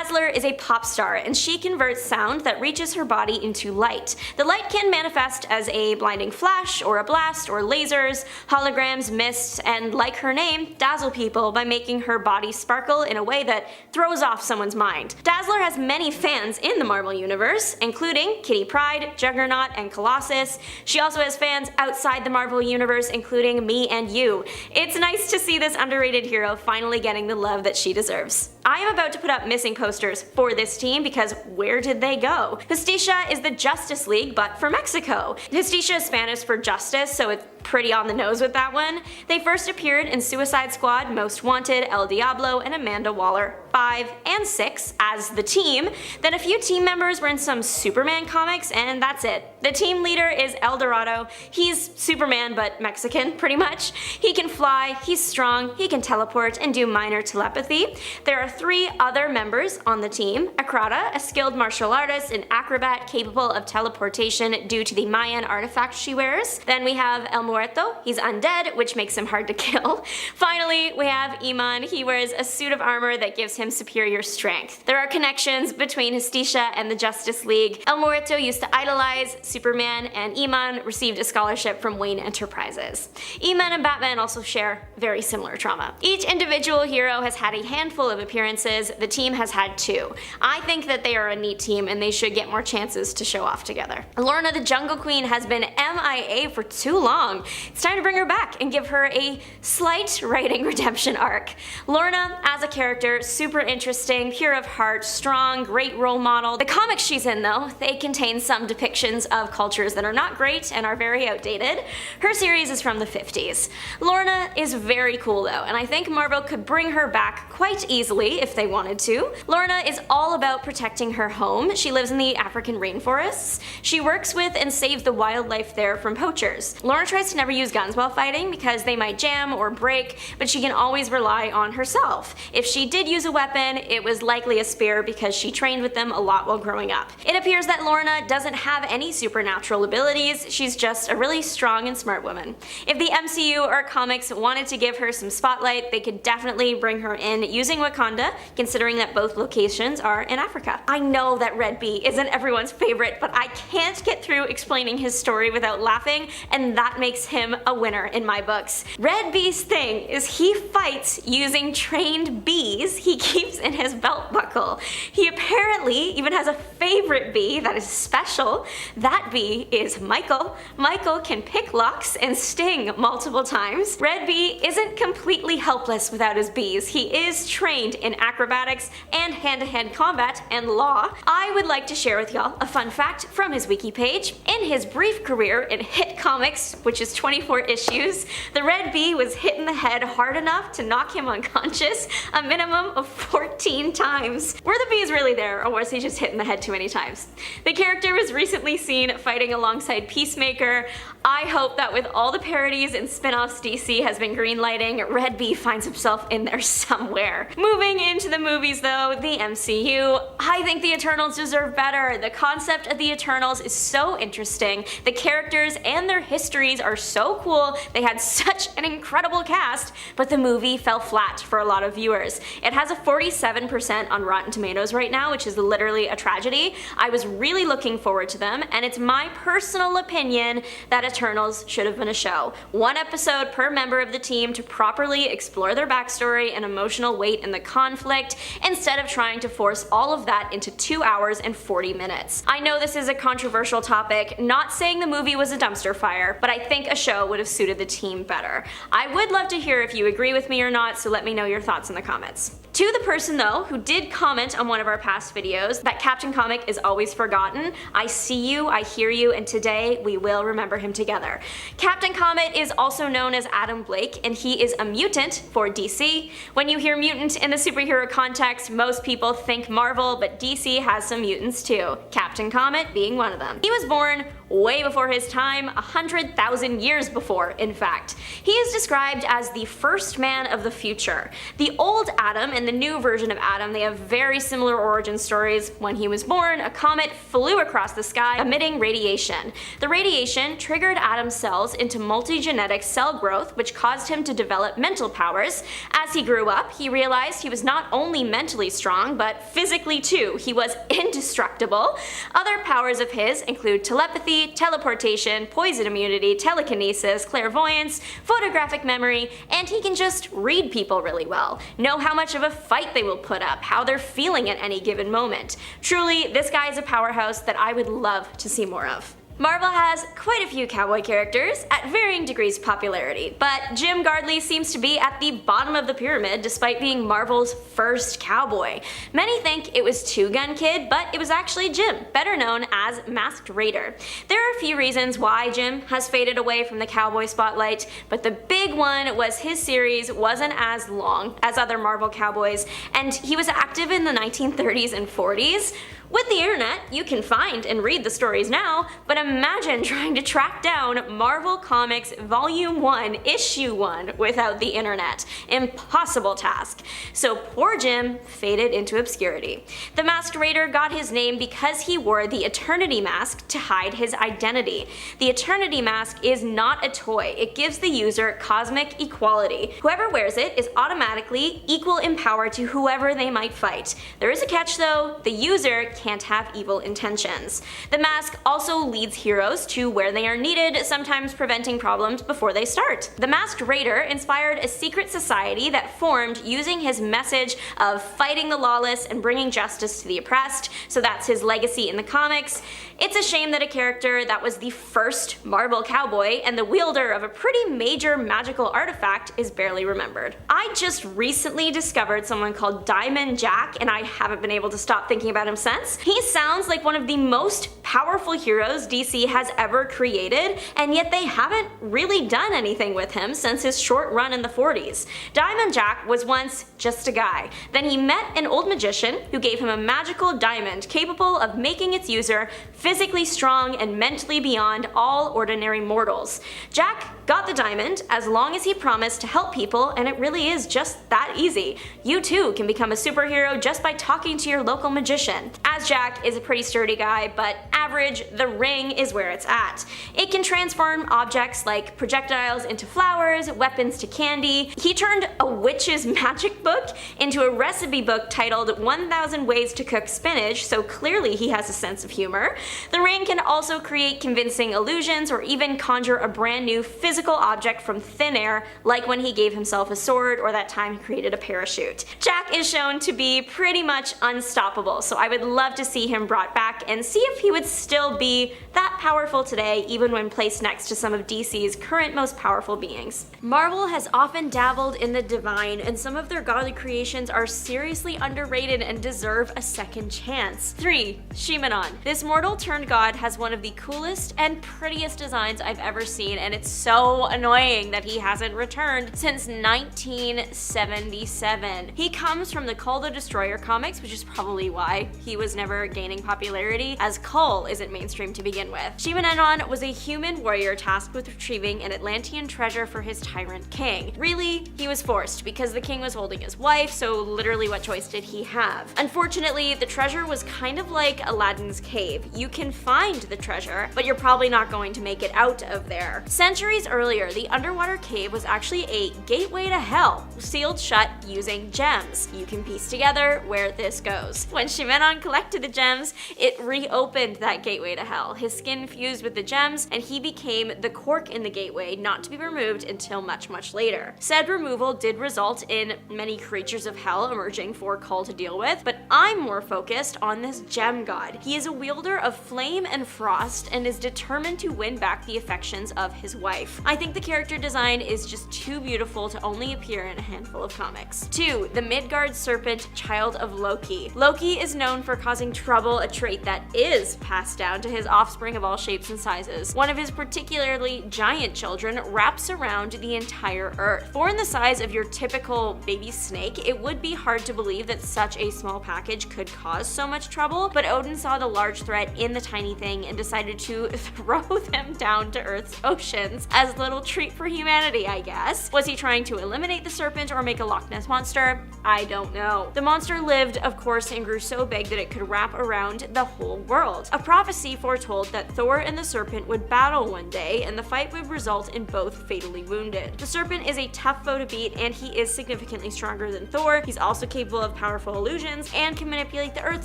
Dazzler is a pop star, and she converts sound that reaches her body into light. The light can manifest as a blinding flash, or a blast, or lasers, holograms, mists, and like her name, dazzle people by making her body sparkle in a way that throws off someone's mind. Dazzler has many fans in the Marvel Universe, including Kitty Pryde, Juggernaut, and Colossus. She also has fans outside the Marvel Universe, including me and you. It's nice to see this underrated hero finally getting the love that she deserves. I am about to put up missing posters for this team because where did they go? Justicia is the Justice League, but for Mexico. Justicia is Spanish for justice, so it's pretty on the nose with that one. They first appeared in Suicide Squad, Most Wanted, El Diablo, and Amanda Waller 5 and 6 as the team. Then a few team members were in some Superman comics, and that's it. The team leader is El Dorado. He's Superman, but Mexican, pretty much. He can fly, he's strong, he can teleport, and do minor telepathy. There are 3 other members on the team. Akrata, a skilled martial artist and acrobat capable of teleportation due to the Mayan artifact she wears. Then we have El Muerto. He's undead, which makes him hard to kill. Finally, we have Iman. He wears a suit of armor that gives him superior strength. There are connections between Justicia and the Justice League. El Muerto used to idolize Superman, and Iman received a scholarship from Wayne Enterprises. Iman and Batman also share very similar trauma. Each individual hero has had a handful of appearances. The team has had 2. I think that they are a neat team and they should get more chances to show off together. Lorna the Jungle Queen has been MIA for too long. It's time to bring her back and give her a slight writing redemption arc. Lorna, as a character, super interesting, pure of heart, strong, great role model. The comics she's in, though, they contain some depictions of cultures that are not great and are very outdated. Her series is from the 50s. Lorna is very cool, though, and I think Marvel could bring her back quite easily if they wanted to. Lorna is all about protecting her home. She lives in the African rainforests. She works with and saves the wildlife there from poachers. Lorna tries to never use guns while fighting because they might jam or break, but she can always rely on herself. If she did use a weapon, it was likely a spear because she trained with them a lot while growing up. It appears that Lorna doesn't have any supernatural abilities, she's just a really strong and smart woman. If the MCU or comics wanted to give her some spotlight, they could definitely bring her in using Wakanda, considering that both locations are in Africa. I know that Red Bee isn't everyone's favorite, but I can't get through explaining his story without laughing, and that makes him a winner in my books. Red Bee's thing is he fights using trained bees he keeps in his belt buckle. He apparently even has a favorite bee that is special. That bee is Michael. Michael can pick locks and sting multiple times. Red Bee isn't completely helpless without his bees. He is trained in acrobatics and hand-to-hand combat and law. I would like to share with y'all a fun fact from his wiki page. In his brief career in Hit Comics, which is 24 issues, the Red Bee was hit in the head hard enough to knock him unconscious a minimum of 14 times. Were the bees really there, or was he just hit in the head too many times? The character was recently seen fighting alongside Peacemaker. I hope that with all the parodies and spin-offs DC has been greenlighting, Red Bee finds himself in there somewhere. Moving into the movies though, the MCU, I think the Eternals deserve better. The concept of the Eternals is so interesting. The characters and their histories are so cool. They had such an incredible cast, but the movie fell flat for a lot of viewers. It has a 47% on Rotten Tomatoes right now, which is literally a tragedy. I was really looking forward to them, and it's my personal opinion that Eternals should have been a show. 1 episode per member of the team to properly explore their backstory and emotional weight in the conflict, instead of trying to force all of that into 2 hours and 40 minutes. I know this is a controversial topic, not saying the movie was a dumpster fire, but I think a show would have suited the team better. I would love to hear if you agree with me or not, so let me know your thoughts in the comments. To the person though who did comment on one of our past videos that Captain Comic is always forgotten, I see you, I hear you, and today we will remember him together. Captain Comet is also known as Adam Blake, and he is a mutant for DC. When you hear mutant in the superhero context, most people think Marvel, but DC has some mutants too, Captain Comet being one of them. He was born way before his time, 100,000 years before, in fact. He is described as the first man of the future. The old Adam in in the new version of Adam, they have very similar origin stories. When he was born, a comet flew across the sky, emitting radiation. The radiation triggered Adam's cells into multi-genetic cell growth, which caused him to develop mental powers. As he grew up, he realized he was not only mentally strong, but physically too. He was indestructible. Other powers of his include telepathy, teleportation, poison immunity, telekinesis, clairvoyance, photographic memory, and he can just read people really well, know how much of a fight they will put up, how they're feeling at any given moment. Truly, this guy is a powerhouse that I would love to see more of. Marvel has quite a few cowboy characters at varying degrees of popularity, but Jim Gardley seems to be at the bottom of the pyramid despite being Marvel's first cowboy. Many think it was Two Gun Kid, but it was actually Jim, better known as Masked Raider. There are a few reasons why Jim has faded away from the cowboy spotlight, but the big one was his series wasn't as long as other Marvel cowboys, and he was active in the 1930s and 40s. With the internet, you can find and read the stories now, but imagine trying to track down Marvel Comics Volume 1, Issue 1 without the internet. Impossible task. So poor Jim faded into obscurity. The Masked Raider got his name because he wore the Eternity Mask to hide his identity. The Eternity Mask is not a toy. It gives the user cosmic equality. Whoever wears it is automatically equal in power to whoever they might fight. There is a catch though, the user can't have evil intentions. The mask also leads heroes to where they are needed, sometimes preventing problems before they start. The Masked Raider inspired a secret society that formed using his message of fighting the lawless and bringing justice to the oppressed, so that's his legacy in the comics. It's a shame that a character that was the first Marvel cowboy and the wielder of a pretty major magical artifact is barely remembered. I just recently discovered someone called Diamond Jack, and I haven't been able to stop thinking about him since. He sounds like one of the most powerful heroes DC has ever created, and yet they haven't really done anything with him since his short run in the 40s. Diamond Jack was once just a guy. Then he met an old magician who gave him a magical diamond capable of making its user physically strong and mentally beyond all ordinary mortals. Jack got the diamond as long as he promised to help people, and it really is just that easy. You too can become a superhero just by talking to your local magician. As Jack is a pretty sturdy guy, but average, the ring is where it's at. It can transform objects like projectiles into flowers, weapons to candy. He turned a witch's magic book into a recipe book titled 1000 Ways to Cook Spinach, so clearly he has a sense of humor. The ring can also create convincing illusions or even conjure a brand new physical object from thin air, like when he gave himself a sword or that time he created a parachute. Jack is shown to be pretty much unstoppable, so I would love to see him brought back and see if he would still be that powerful today, even when placed next to some of DC's current most powerful beings. Marvel has often dabbled in the divine, and some of their godly creations are seriously underrated and deserve a second chance. 3. Shimenon. This mortal turned god has one of the coolest and prettiest designs I've ever seen, and it's so annoying that he hasn't returned since 1977. He comes from the Kull the Destroyer comics, which is probably why he was never gaining popularity, as Kull isn't mainstream to begin with. Shimenon was a human warrior tasked with retrieving an Atlantean treasure for his tyrant king. Really, he was forced because the king was holding his wife, so literally what choice did he have? Unfortunately, the treasure was kind of like Aladdin's cave. You can find the treasure, but you're probably not going to make it out of there. Centuries earlier, the underwater cave was actually a gateway to hell, sealed shut using gems. You can piece together where this goes. When Shimenon collected the gems, it reopened that gateway to hell. His skin fused with the gems, and he became the cork in the gateway, not to be removed until much, much later. Said removal did result in many creatures of hell emerging for Kull to deal with, but I'm more focused on this gem god. He is a wielder of flame and frost and is determined to win back the affections of his wife. I think the character design is just too beautiful to only appear in a handful of comics. 2. The Midgard Serpent, child of Loki. Loki is known for causing trouble, a trait that is passed down to his offspring of all shapes and sizes. One of his particularly giant children wraps around the entire earth. Born the size of your typical baby snake, it would be hard to believe that such a small package could cause so much trouble, but Odin saw the large threat in the tiny thing and decided to throw them down to Earth's oceans. As nice little treat for humanity, I guess. Was he trying to eliminate the serpent or make a Loch Ness monster? I don't know. The monster lived, of course, and grew so big that it could wrap around the whole world. A prophecy foretold that Thor and the serpent would battle one day, and the fight would result in both fatally wounded. The serpent is a tough foe to beat, and he is significantly stronger than Thor. He's also capable of powerful illusions and can manipulate the earth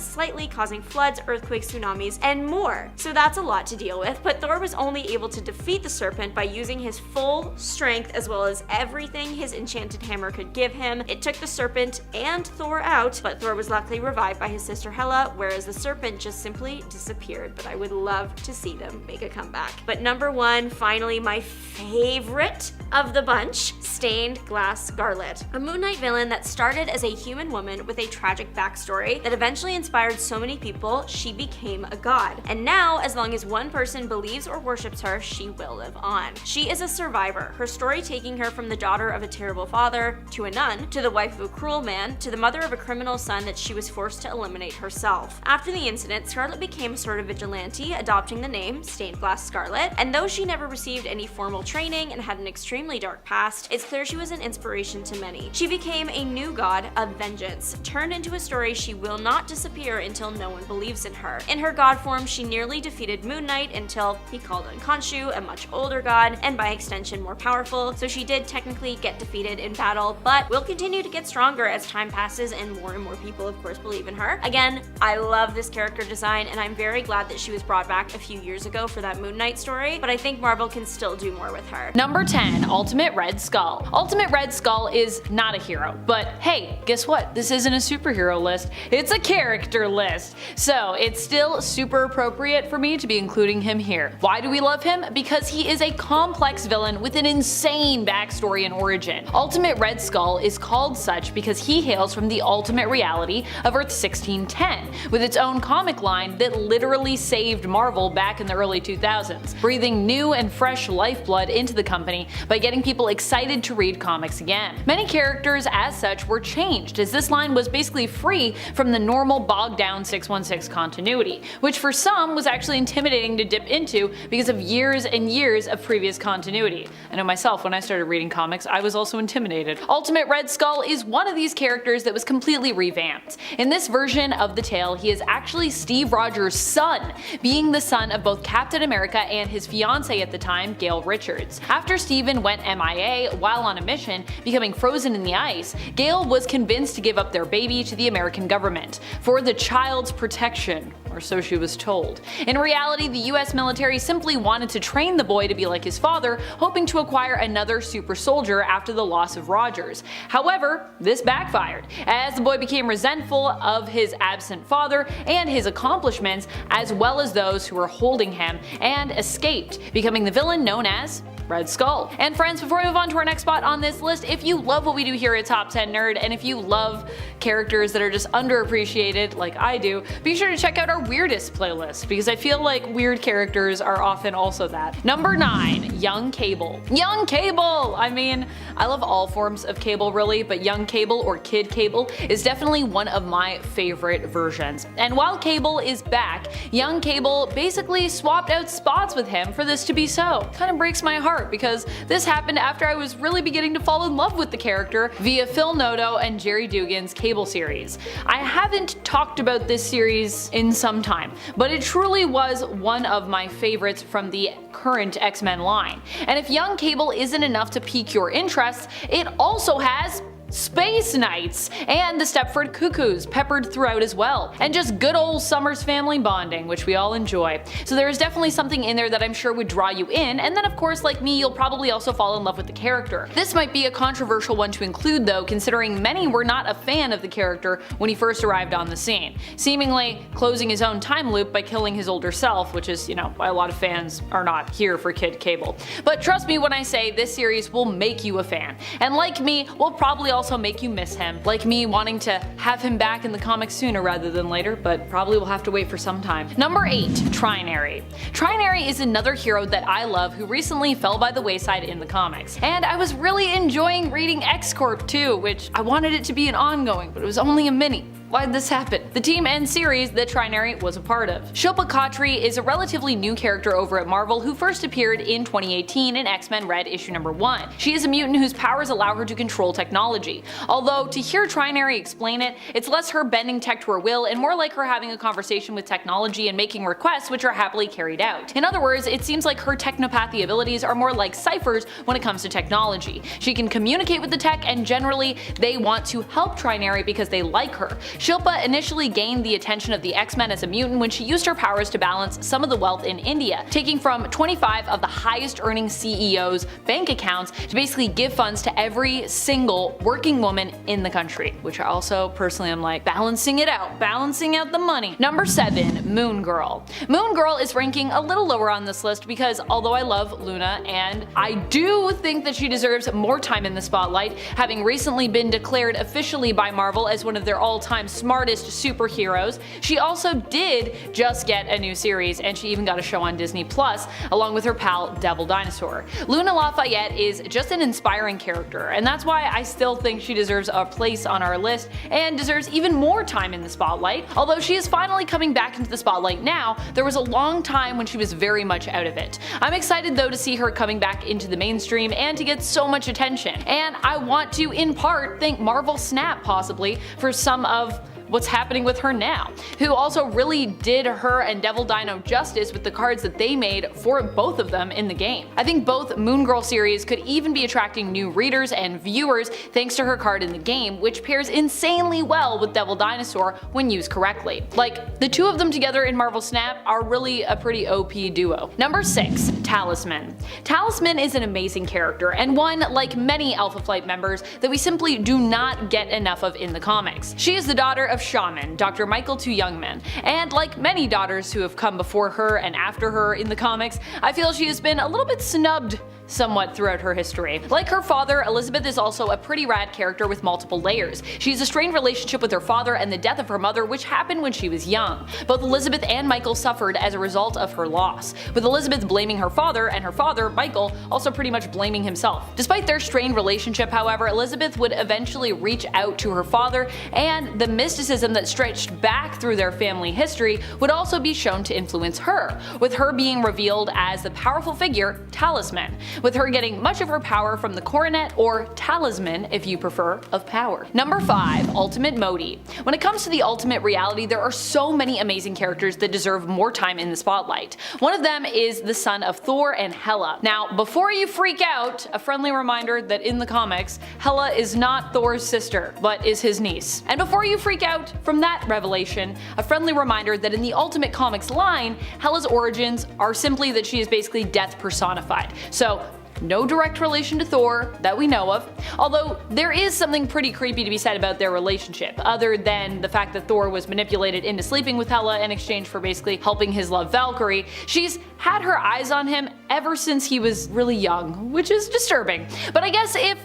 slightly, causing floods, earthquakes, tsunamis, and more. So that's a lot to deal with, but Thor was only able to defeat the serpent by using his full strength as well as everything his enchanted hammer could give him. It took the serpent and Thor out, but Thor was luckily revived by his sister Hela, whereas the serpent just simply disappeared. But I would love to see them make a comeback. But number one, finally my favorite of the bunch, Stained Glass Scarlet. A Moon Knight villain that started as a human woman with a tragic backstory that eventually inspired so many people, she became a god. And now, as long as one person believes or worships her, she will live on. She is a survivor, her story taking her from the daughter of a terrible father, to a nun, to the wife of a cruel man, to the mother of a criminal son that she was forced to eliminate herself. After the incident, Scarlet became a sort of vigilante, adopting the name Stained Glass Scarlet, and though she never received any formal training and had an extremely dark past, it's clear she was an inspiration to many. She became a new god of vengeance, turned into a story she will not disappear until no one believes in her. In her god form, she nearly defeated Moon Knight until he called on Khonshu, a much older god, and by extension more powerful, so she did technically get defeated in battle, but will continue to get stronger as time passes and more people of course believe in her. Again, I love this character design, and I'm very glad that she was brought back a few years ago for that Moon Knight story, but I think Marvel can still do more with her. Number 10, Ultimate Red Skull. Ultimate Red Skull is not a hero, but hey, guess what? This isn't a superhero list, it's a character list. So it's still super appropriate for me to be including him here. Why do we love him? Because he is a complex villain with an insane backstory and origin. Ultimate Red Skull is called such because he hails from the ultimate reality of Earth 1610, with its own comic line that literally saved Marvel back in the early 2000s, breathing new and fresh lifeblood into the company by getting people excited to read comics again. Many characters as such were changed, as this line was basically free from the normal bogged down 616 continuity, which for some was actually intimidating to dip into because of years and years of previous continuity. I know myself, when I started reading comics, I was also intimidated. Ultimate Red Skull is one of these characters that was completely revamped. In this version of the tale, he is actually Steve Rogers' son, being the son of both Captain America and his fiancée at the time, Gail Richards. After Steven went MIA while on a mission, becoming frozen in the ice, Gail was convinced to give up their baby to the American government for the child's protection, or so she was told. In reality, the US military simply wanted to train the boy to be like his father, hoping to acquire another super soldier after the loss of Rogers. However, this backfired, as the boy became resentful of his absent father and his accomplishments, as well as those who were holding him, and escaped, becoming the villain known as Red Skull. And friends, before we move on to our next spot on this list, if you love what we do here at Top 10 Nerd, and if you love characters that are just underappreciated like I do, be sure to check out our weirdest playlist, because I feel like weird characters are often also that. Number 9, Young Cable. Young Cable! I mean, I love all forms of Cable really, but Young Cable or Kid Cable is definitely one of my favorite versions. And while Cable is back, Young Cable basically swapped out spots with him for this to be so. Kind of breaks my heart, because this happened after I was really beginning to fall in love with the character via Phil Noto and Jerry Dugan's Cable series. I haven't talked about this series in some time, but it truly was one of my favorites from the current X-Men line. And if Young Cable isn't enough to pique your interest, it also has Space Knights and the Stepford Cuckoos peppered throughout as well, and just good old Summers family bonding, which we all enjoy. So there is definitely something in there that I'm sure would draw you in, and then of course, like me, you'll probably also fall in love with the character. This might be a controversial one to include though, considering many were not a fan of the character when he first arrived on the scene, seemingly closing his own time loop by killing his older self, which is, you know, why a lot of fans are not here for Kid Cable. But trust me when I say this series will make you a fan, and like me, will probably also make you miss him, like me wanting to have him back in the comics sooner rather than later, but probably will have to wait for some time. Number 8, Trinary. Trinary is another hero that I love who recently fell by the wayside in the comics, and I was really enjoying reading X-Corp too, which I wanted it to be an ongoing, but it was only a mini. Why'd this happen? The team and series that Trinary was a part of. Shilpa Khatri is a relatively new character over at Marvel who first appeared in 2018 in X-Men Red issue number 1. She is a mutant whose powers allow her to control technology. Although, to hear Trinary explain it, it's less her bending tech to her will and more like her having a conversation with technology and making requests which are happily carried out. In other words, it seems like her technopathy abilities are more like Cypher's when it comes to technology. She can communicate with the tech and generally they want to help Trinary because they like her. Shilpa initially gained the attention of the X-Men as a mutant when she used her powers to balance some of the wealth in India, taking from 25 of the highest earning CEOs' bank accounts to basically give funds to every single working woman in the country, which I also personally am like, balancing it out, balancing out the money. Number 7, Moon Girl. Moon Girl is ranking a little lower on this list because although I love Luna and I do think that she deserves more time in the spotlight, having recently been declared officially by Marvel as one of their all-time smartest superheroes, she also did just get a new series and she even got a show on Disney Plus along with her pal Devil Dinosaur. Luna Lafayette is just an inspiring character and that's why I still think she deserves a place on our list and deserves even more time in the spotlight. Although she is finally coming back into the spotlight now, there was a long time when she was very much out of it. I'm excited though to see her coming back into the mainstream and to get so much attention. And I want to in part thank Marvel Snap possibly for some of what's happening with her now, who also really did her and Devil Dino justice with the cards that they made for both of them in the game. I think both Moon Girl series could even be attracting new readers and viewers thanks to her card in the game, which pairs insanely well with Devil Dinosaur when used correctly. Like, the two of them together in Marvel Snap are really a pretty OP duo. Number 6, Talisman. Talisman is an amazing character and one, like many Alpha Flight members, that we simply do not get enough of in the comics. She is the daughter of Shaman, Dr. Michael II Youngman, and like many daughters who have come before her and after her in the comics, I feel she has been a little bit snubbed somewhat throughout her history. Like her father, Elizabeth is also a pretty rad character with multiple layers. She has a strained relationship with her father and the death of her mother, which happened when she was young. Both Elizabeth and Michael suffered as a result of her loss, with Elizabeth blaming her father and her father, Michael, also pretty much blaming himself. Despite their strained relationship, however, Elizabeth would eventually reach out to her father, and the mysticism that stretched back through their family history would also be shown to influence her, with her being revealed as the powerful figure Talisman, with her getting much of her power from the coronet, or talisman if you prefer, of power. Number 5, Ultimate Modi. When it comes to the ultimate reality, there are so many amazing characters that deserve more time in the spotlight. One of them is the son of Thor and Hela. Now, before you freak out, a friendly reminder that in the comics, Hela is not Thor's sister, but is his niece. And before you freak out from that revelation, a friendly reminder that in the Ultimate Comics line, Hela's origins are simply that she is basically death personified. So, no direct relation to Thor that we know of, although there is something pretty creepy to be said about their relationship, other than the fact that Thor was manipulated into sleeping with Hela in exchange for basically helping his love Valkyrie. She's had her eyes on him ever since he was really young, which is disturbing. But I guess if,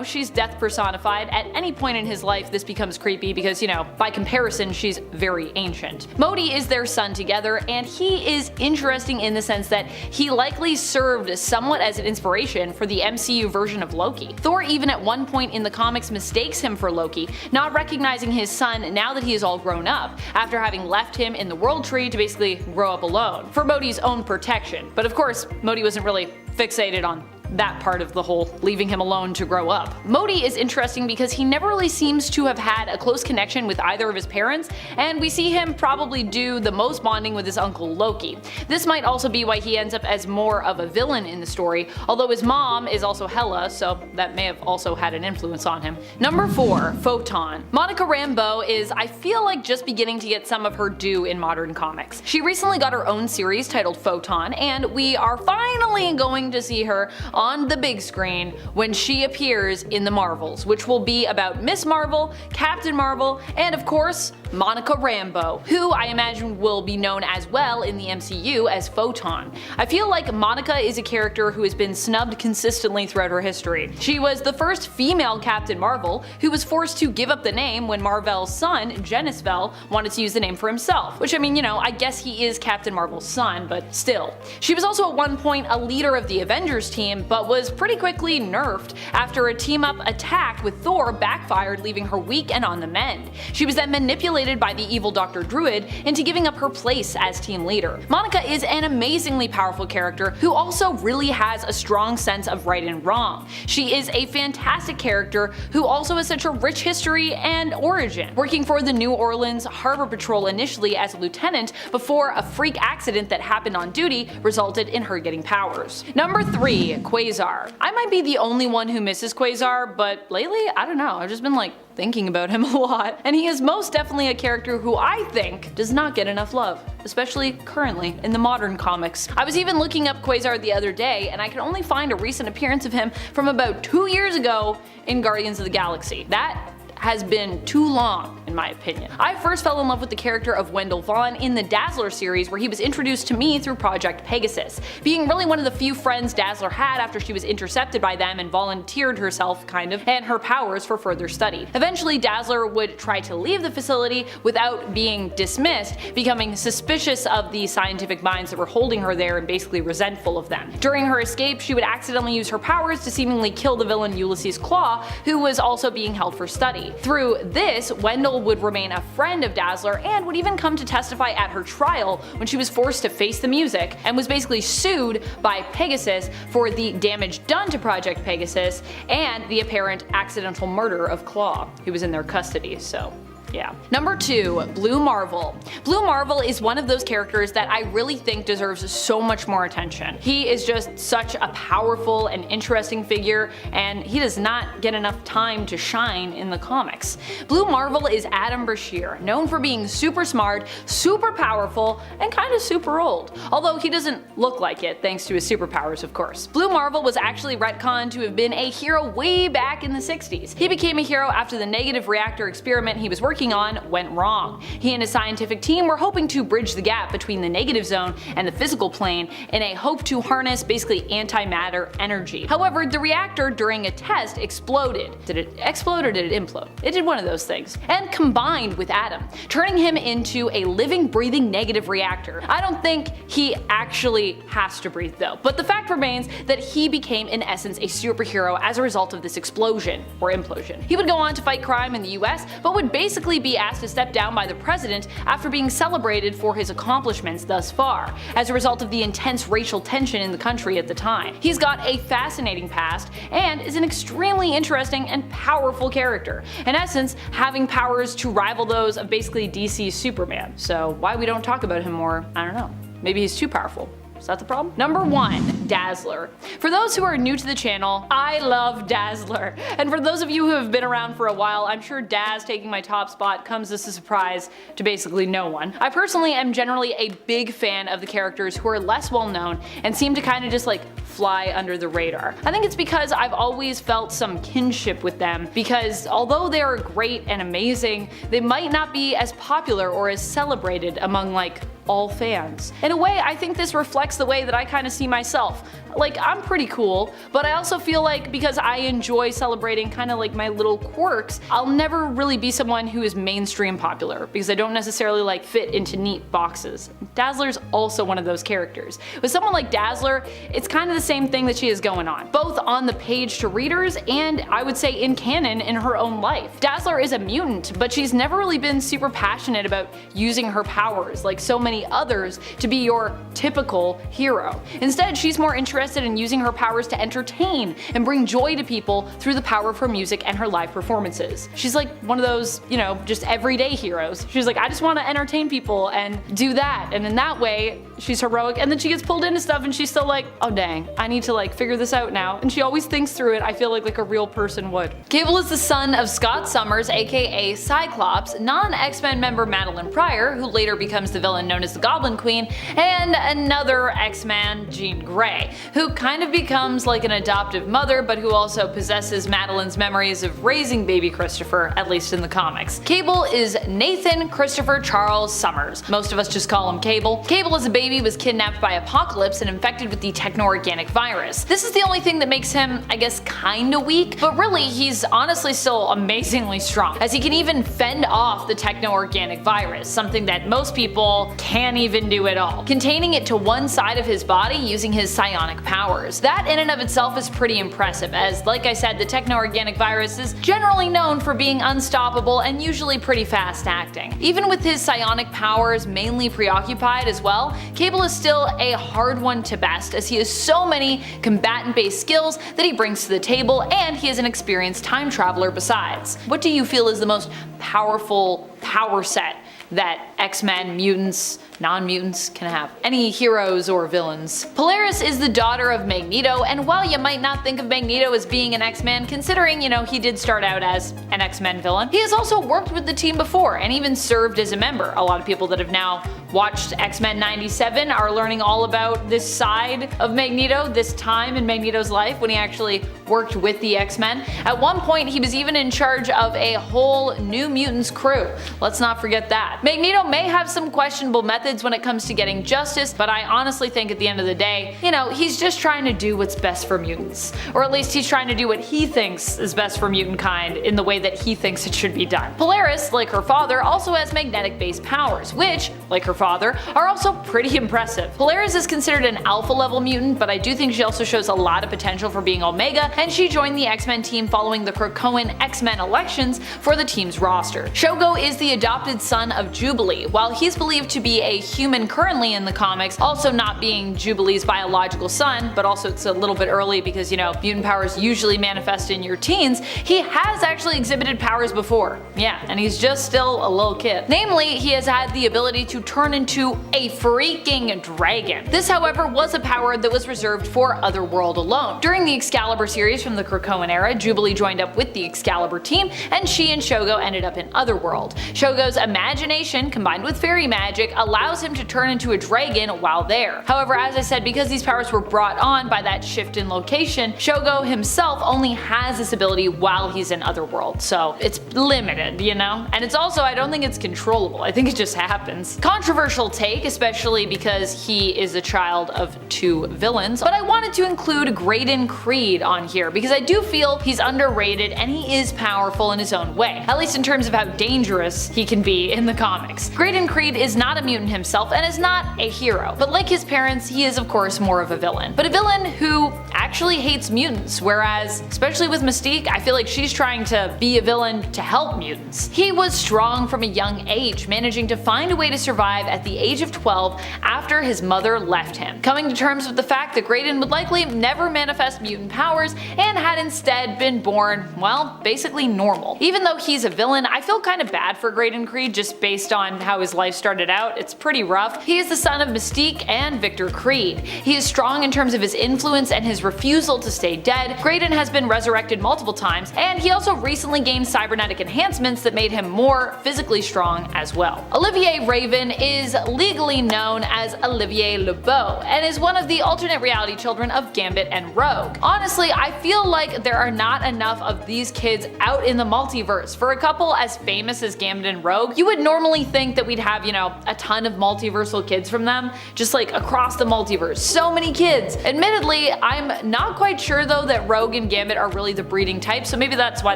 she's death personified, at any point in his life this becomes creepy because, by comparison she's very ancient. Modi is their son together, and he is interesting in the sense that he likely served somewhat as an inspiration for the MCU version of Loki. Thor even at one point in the comics mistakes him for Loki, not recognizing his son now that he is all grown up, after having left him in the World Tree to basically grow up alone, for Modi's own protection. But of course, Modi wasn't really fixated on that part of the whole leaving him alone to grow up. Modi is interesting because he never really seems to have had a close connection with either of his parents, and we see him probably do the most bonding with his uncle Loki. This might also be why he ends up as more of a villain in the story, although his mom is also Hela, so that may have also had an influence on him. Number 4, Photon. Monica Rambeau is, I feel like, just beginning to get some of her due in modern comics. She recently got her own series titled Photon, and we are finally going to see her on the big screen when she appears in the Marvels, which will be about Miss Marvel, Captain Marvel, and of course, Monica Rambeau, who I imagine will be known as well in the MCU as Photon. I feel like Monica is a character who has been snubbed consistently throughout her history. She was the first female Captain Marvel, who was forced to give up the name when Marvel's son, Genisvel, wanted to use the name for himself. Which, I mean, you know, I guess he is Captain Marvel's son, but still. She was also at one point a leader of the Avengers team, but was pretty quickly nerfed after a team-up attack with Thor backfired, leaving her weak and on the mend. She was then manipulated by the evil Dr. Druid into giving up her place as team leader. Monica is an amazingly powerful character who also really has a strong sense of right and wrong. She is a fantastic character who also has such a rich history and origin, working for the New Orleans Harbor Patrol initially as a lieutenant before a freak accident that happened on duty resulted in her getting powers. Number 3. Quasar. I might be the only one who misses Quasar, but lately, I don't know, I've just been like thinking about him a lot, and he is most definitely a character who I think does not get enough love, especially currently in the modern comics. I was even looking up Quasar the other day, and I could only find a recent appearance of him from about 2 years ago in Guardians of the Galaxy. That has been too long, in my opinion. I first fell in love with the character of Wendell Vaughn in the Dazzler series, where he was introduced to me through Project Pegasus, being really one of the few friends Dazzler had after she was intercepted by them and volunteered herself, kind of, and her powers for further study. Eventually, Dazzler would try to leave the facility without being dismissed, becoming suspicious of the scientific minds that were holding her there and basically resentful of them. During her escape, she would accidentally use her powers to seemingly kill the villain Ulysses Klaue, who was also being held for study. Through this, Wendell would remain a friend of Dazzler and would even come to testify at her trial when she was forced to face the music and was basically sued by Pegasus for the damage done to Project Pegasus and the apparent accidental murder of Klaue, who was in their custody, so yeah. Number 2. Blue Marvel. Blue Marvel is one of those characters that I really think deserves so much more attention. He is just such a powerful and interesting figure, and he does not get enough time to shine in the comics. Blue Marvel is Adam Brashear, known for being super smart, super powerful, and kind of super old. Although he doesn't look like it, thanks to his superpowers, of course. Blue Marvel was actually retconned to have been a hero way back in the 60s. He became a hero after the negative reactor experiment he was working on went wrong. He and his scientific team were hoping to bridge the gap between the negative zone and the physical plane in a hope to harness basically antimatter energy. However, the reactor during a test exploded. Did it explode or did it implode? It did one of those things. And combined with Adam, turning him into a living, breathing negative reactor. I don't think he actually has to breathe though, but the fact remains that he became in essence a superhero as a result of this explosion, or implosion. He would go on to fight crime in the US, but would basically be asked to step down by the president after being celebrated for his accomplishments thus far, as a result of the intense racial tension in the country at the time. He's got a fascinating past and is an extremely interesting and powerful character, in essence having powers to rival those of basically DC's Superman. So why we don't talk about him more, I don't know. Maybe he's too powerful. Is that the problem? Number 1. Dazzler. For those who are new to the channel, I love Dazzler. And for those of you who have been around for a while, I'm sure Daz taking my top spot comes as a surprise to basically no one. I personally am generally a big fan of the characters who are less well known and seem to kind of just like fly under the radar. I think it's because I've always felt some kinship with them, because although they are great and amazing, they might not be as popular or as celebrated among like all fans. In a way, I think this reflects the way that I kind of see myself. Like, I'm pretty cool, but I also feel like because I enjoy celebrating kind of like my little quirks, I'll never really be someone who is mainstream popular because I don't necessarily like fit into neat boxes. Dazzler's also one of those characters. With someone like Dazzler, it's kind of the same thing that she has going on, both on the page to readers and I would say in canon in her own life. Dazzler is a mutant, but she's never really been super passionate about using her powers like so many others to be your typical hero. Instead, she's more interested in using her powers to entertain and bring joy to people through the power of her music and her live performances. She's like one of those, you know, just everyday heroes. She's like, I just want to entertain people and do that, and in that way, she's heroic, and then she gets pulled into stuff and she's still like, oh dang, I need to like figure this out now, and she always thinks through it, I feel like a real person would. Cable is the son of Scott Summers, aka Cyclops, non-X-Men member Madeline Pryor, who later becomes the villain known as the Goblin Queen, and another X-Man, Jean Grey, who kind of becomes like an adoptive mother, but who also possesses Madeline's memories of raising baby Christopher, at least in the comics. Cable is Nathan Christopher Charles Summers. Most of us just call him Cable. Cable as a baby was kidnapped by Apocalypse and infected with the techno-organic virus. This is the only thing that makes him, I guess, kinda weak, but really he's honestly still amazingly strong, as he can even fend off the techno-organic virus, something that most people can't even do at all, containing it to one side of his body using his psionic powers. That in and of itself is pretty impressive, as like I said, the techno-organic virus is generally known for being unstoppable and usually pretty fast acting. Even with his psionic powers mainly preoccupied as well, Cable is still a hard one to best, as he has so many combatant-based skills that he brings to the table, and he is an experienced time traveler besides. What do you feel is the most powerful power set that X-Men, mutants, non-mutants can have? Any heroes or villains? Polaris is the daughter of Magneto, and while you might not think of Magneto as being an X-Man, considering, he did start out as an X-Men villain, he has also worked with the team before and even served as a member. A lot of people that have now watched X-Men 97 are learning all about this side of Magneto, this time in Magneto's life when he actually worked with the X-Men. At one point, he was even in charge of a whole New Mutants crew. Let's not forget that. Magneto may have some questionable methods when it comes to getting justice, but I honestly think at the end of the day, he's just trying to do what's best for mutants. Or at least he's trying to do what he thinks is best for mutant kind in the way that he thinks it should be done. Polaris, like her father, also has magnetic-based powers, which, like her father, are also pretty impressive. Polaris is considered an alpha level mutant, but I do think she also shows a lot of potential for being Omega, and she joined the X-Men team following the Krakoan X-Men elections for the team's roster. Shogo is the adopted son of Jubilee. While he's believed to be a human currently in the comics, also not being Jubilee's biological son, but also it's a little bit early because, mutant powers usually manifest in your teens, he has actually exhibited powers before. Yeah, and he's just still a little kid. Namely, he has had the ability to turn into a freaking dragon. This, however, was a power that was reserved for Otherworld alone. During the Excalibur series from the Krakoan era, Jubilee joined up with the Excalibur team, and she and Shogo ended up in Otherworld. Shogo's imagination, combined with fairy magic, allows him to turn into a dragon while there. However, as I said, because these powers were brought on by that shift in location, Shogo himself only has this ability while he's in Otherworld, so it's limited, And it's also, I don't think it's controllable, I think it just happens. Controversial take, especially because he is a child of two villains, but I wanted to include Graydon Creed on here because I do feel he's underrated and he is powerful in his own way, at least in terms of how dangerous he can be in the comics. Graydon Creed is not a mutant himself and is not a hero, but like his parents, he is of course more of a villain. But a villain who actually hates mutants, whereas, especially with Mystique, I feel like she's trying to be a villain to help mutants. He was strong from a young age, managing to find a way to survive at the age of 12 after his mother left him, coming to terms with the fact that Graydon would likely never manifest mutant powers and had instead been born, well, basically normal. Even though he's a villain, I feel kind of bad for Graydon Creed just based on how his life started out. It's pretty rough. He is the son of Mystique and Victor Creed. He is strong in terms of his influence and his refusal to stay dead. Graydon has been resurrected multiple times, and he also recently gained cybernetic enhancements that made him more physically strong as well. Olivier Raven is legally known as Olivier Lebeau and is one of the alternate reality children of Gambit and Rogue. Honestly, I feel like there are not enough of these kids out in the multiverse. For a couple as famous as Gambit and Rogue, you would normally think that we'd have, a ton of multiversal kids from them, just like across the multiverse. So many kids. Admittedly, I'm not quite sure though that Rogue and Gambit are really the breeding type, so maybe that's why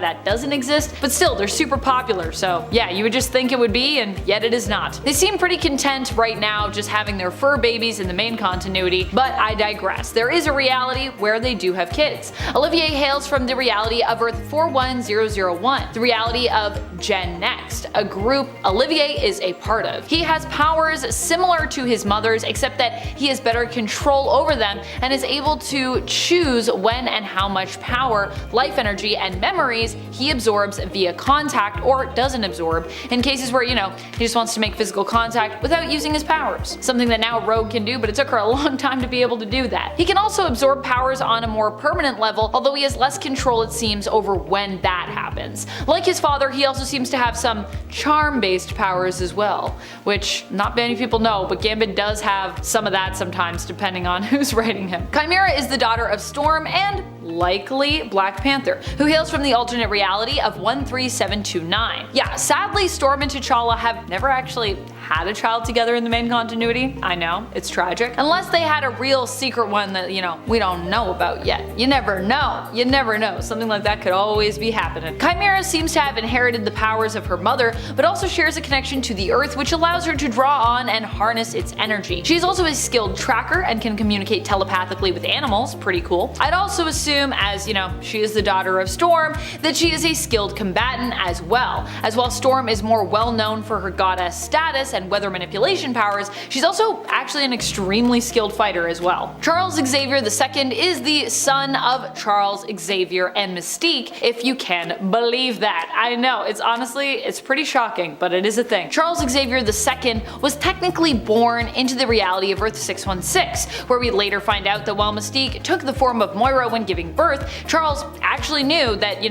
that doesn't exist, but still, they're super popular, so yeah, you would just think it would be, and yet it is not. They seem pretty content right now just having their fur babies in the main continuity, but I digress. There is a reality where they do have kids. Olivier hails from the reality of Earth 41001, the reality of Gen Next, a group Olivier is a part of. He has powers similar to his mother's, except that he has better control over them and is able to choose when and how much power, life energy, and memories he absorbs via contact or doesn't absorb in cases where, he just wants to make physical contact fight without using his powers. Something that now Rogue can do, but it took her a long time to be able to do that. He can also absorb powers on a more permanent level, although he has less control, it seems, over when that happens. Like his father, he also seems to have some charm-based powers as well, which not many people know, but Gambit does have some of that sometimes depending on who's writing him. Chimera is the daughter of Storm and likely Black Panther, who hails from the alternate reality of 13729. Yeah, sadly Storm and T'Challa have never actually had a child together in the main continuity. I know, it's tragic. Unless they had a real secret one that, we don't know about yet. You never know. You never know. Something like that could always be happening. Chimera seems to have inherited the powers of her mother, but also shares a connection to the Earth, which allows her to draw on and harness its energy. She's also a skilled tracker and can communicate telepathically with animals. Pretty cool. I'd also assume, as she is the daughter of Storm, that she is a skilled combatant as well. As while Storm is more well known for her goddess status and weather manipulation powers, she's also actually an extremely skilled fighter as well. Charles Xavier II is the son of Charles Xavier and Mystique, if you can believe that. I know, it's pretty shocking, but it is a thing. Charles Xavier II was technically born into the reality of Earth 616, where we later find out that while Mystique took the form of Moira when giving birth, Charles actually knew that,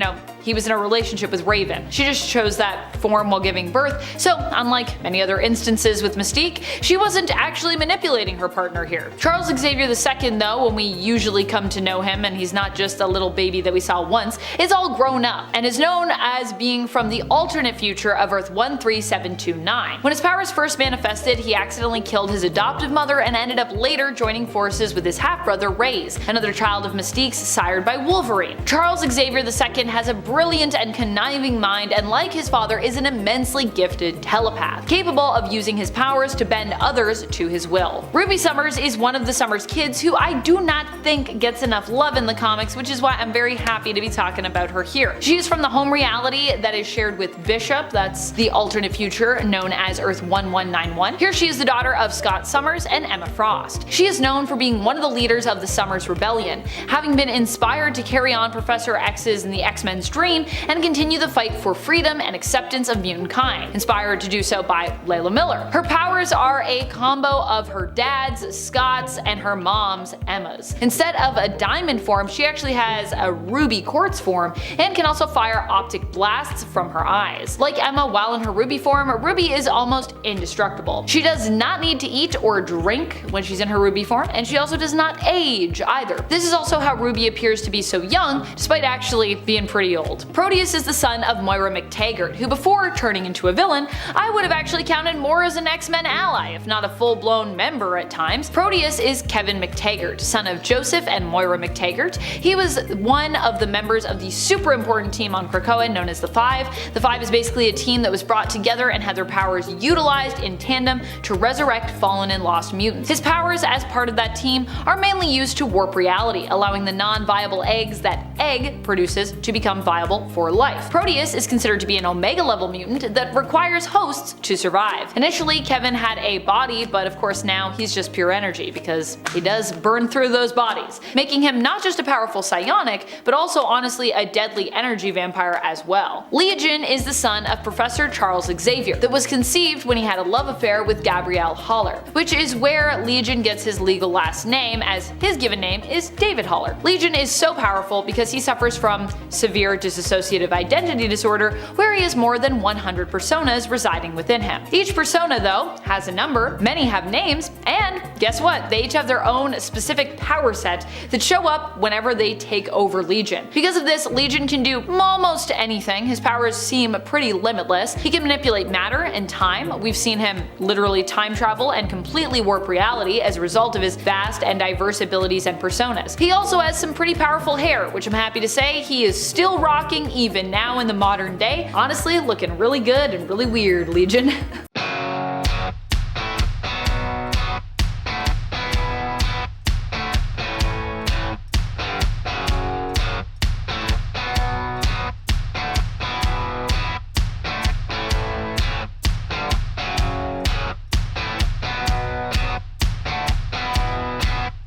he was in a relationship with Raven. She just chose that form while giving birth, so unlike many other instances with Mystique, she wasn't actually manipulating her partner here. Charles Xavier II, though, when we usually come to know him, and he's not just a little baby that we saw once, is all grown up, and is known as being from the alternate future of Earth 13729. When his powers first manifested, he accidentally killed his adoptive mother and ended up later joining forces with his half-brother Reyes, another child of Mystique's sired by Wolverine. Charles Xavier II has a brilliant and conniving mind, and like his father is an immensely gifted telepath, capable of using his powers to bend others to his will. Ruby Summers is one of the Summers kids who I do not think gets enough love in the comics, which is why I'm very happy to be talking about her here. She is from the home reality that is shared with Bishop, that's the alternate future known as Earth 1191. Here she is the daughter of Scott Summers and Emma Frost. She is known for being one of the leaders of the Summers Rebellion, having been inspired to carry on Professor X's and the X-Men's dream and continue the fight for freedom and acceptance of mutant kind, inspired to do so by Layla Miller. Her powers are a combo of her dad's, Scott's, and her mom's, Emma's. Instead of a diamond form, she actually has a ruby quartz form and can also fire optic blasts from her eyes. Like Emma, while in her ruby form, Ruby is almost indestructible. She does not need to eat or drink when she's in her ruby form, and she also does not age either. This is also how Ruby appears to be so young, despite actually being pretty old. Proteus is the son of Moira McTaggart, who before turning into a villain, I would have actually counted more as an X-Men ally, if not a full-blown member at times. Proteus is Kevin McTaggart, son of Joseph and Moira McTaggart. He was one of the members of the super important team on Krakoa known as the Five. The Five is basically a team that was brought together and had their powers utilized in tandem to resurrect fallen and lost mutants. His powers as part of that team are mainly used to warp reality, allowing the non-viable eggs that Egg produces to become viable for life. Proteus is considered to be an Omega level mutant that requires hosts to survive. Initially, Kevin had a body, but of course now he's just pure energy because he does burn through those bodies, making him not just a powerful psionic, but also honestly a deadly energy vampire as well. Legion is the son of Professor Charles Xavier that was conceived when he had a love affair with Gabrielle Haller, which is where Legion gets his legal last name, as his given name is David Haller. Legion is so powerful because he suffers from severe dissociative identity disorder, where he has more than 100 personas residing within him. Each persona, though, has a number, many have names, and guess what? They each have their own specific power set that show up whenever they take over Legion. Because of this, Legion can do almost anything. His powers seem pretty limitless. He can manipulate matter and time. We've seen him literally time travel and completely warp reality as a result of his vast and diverse abilities and personas. He also has some pretty powerful hair, which I'm happy to say he is still rocking even now in the modern day. Honestly, looking really good and really weird, Legion.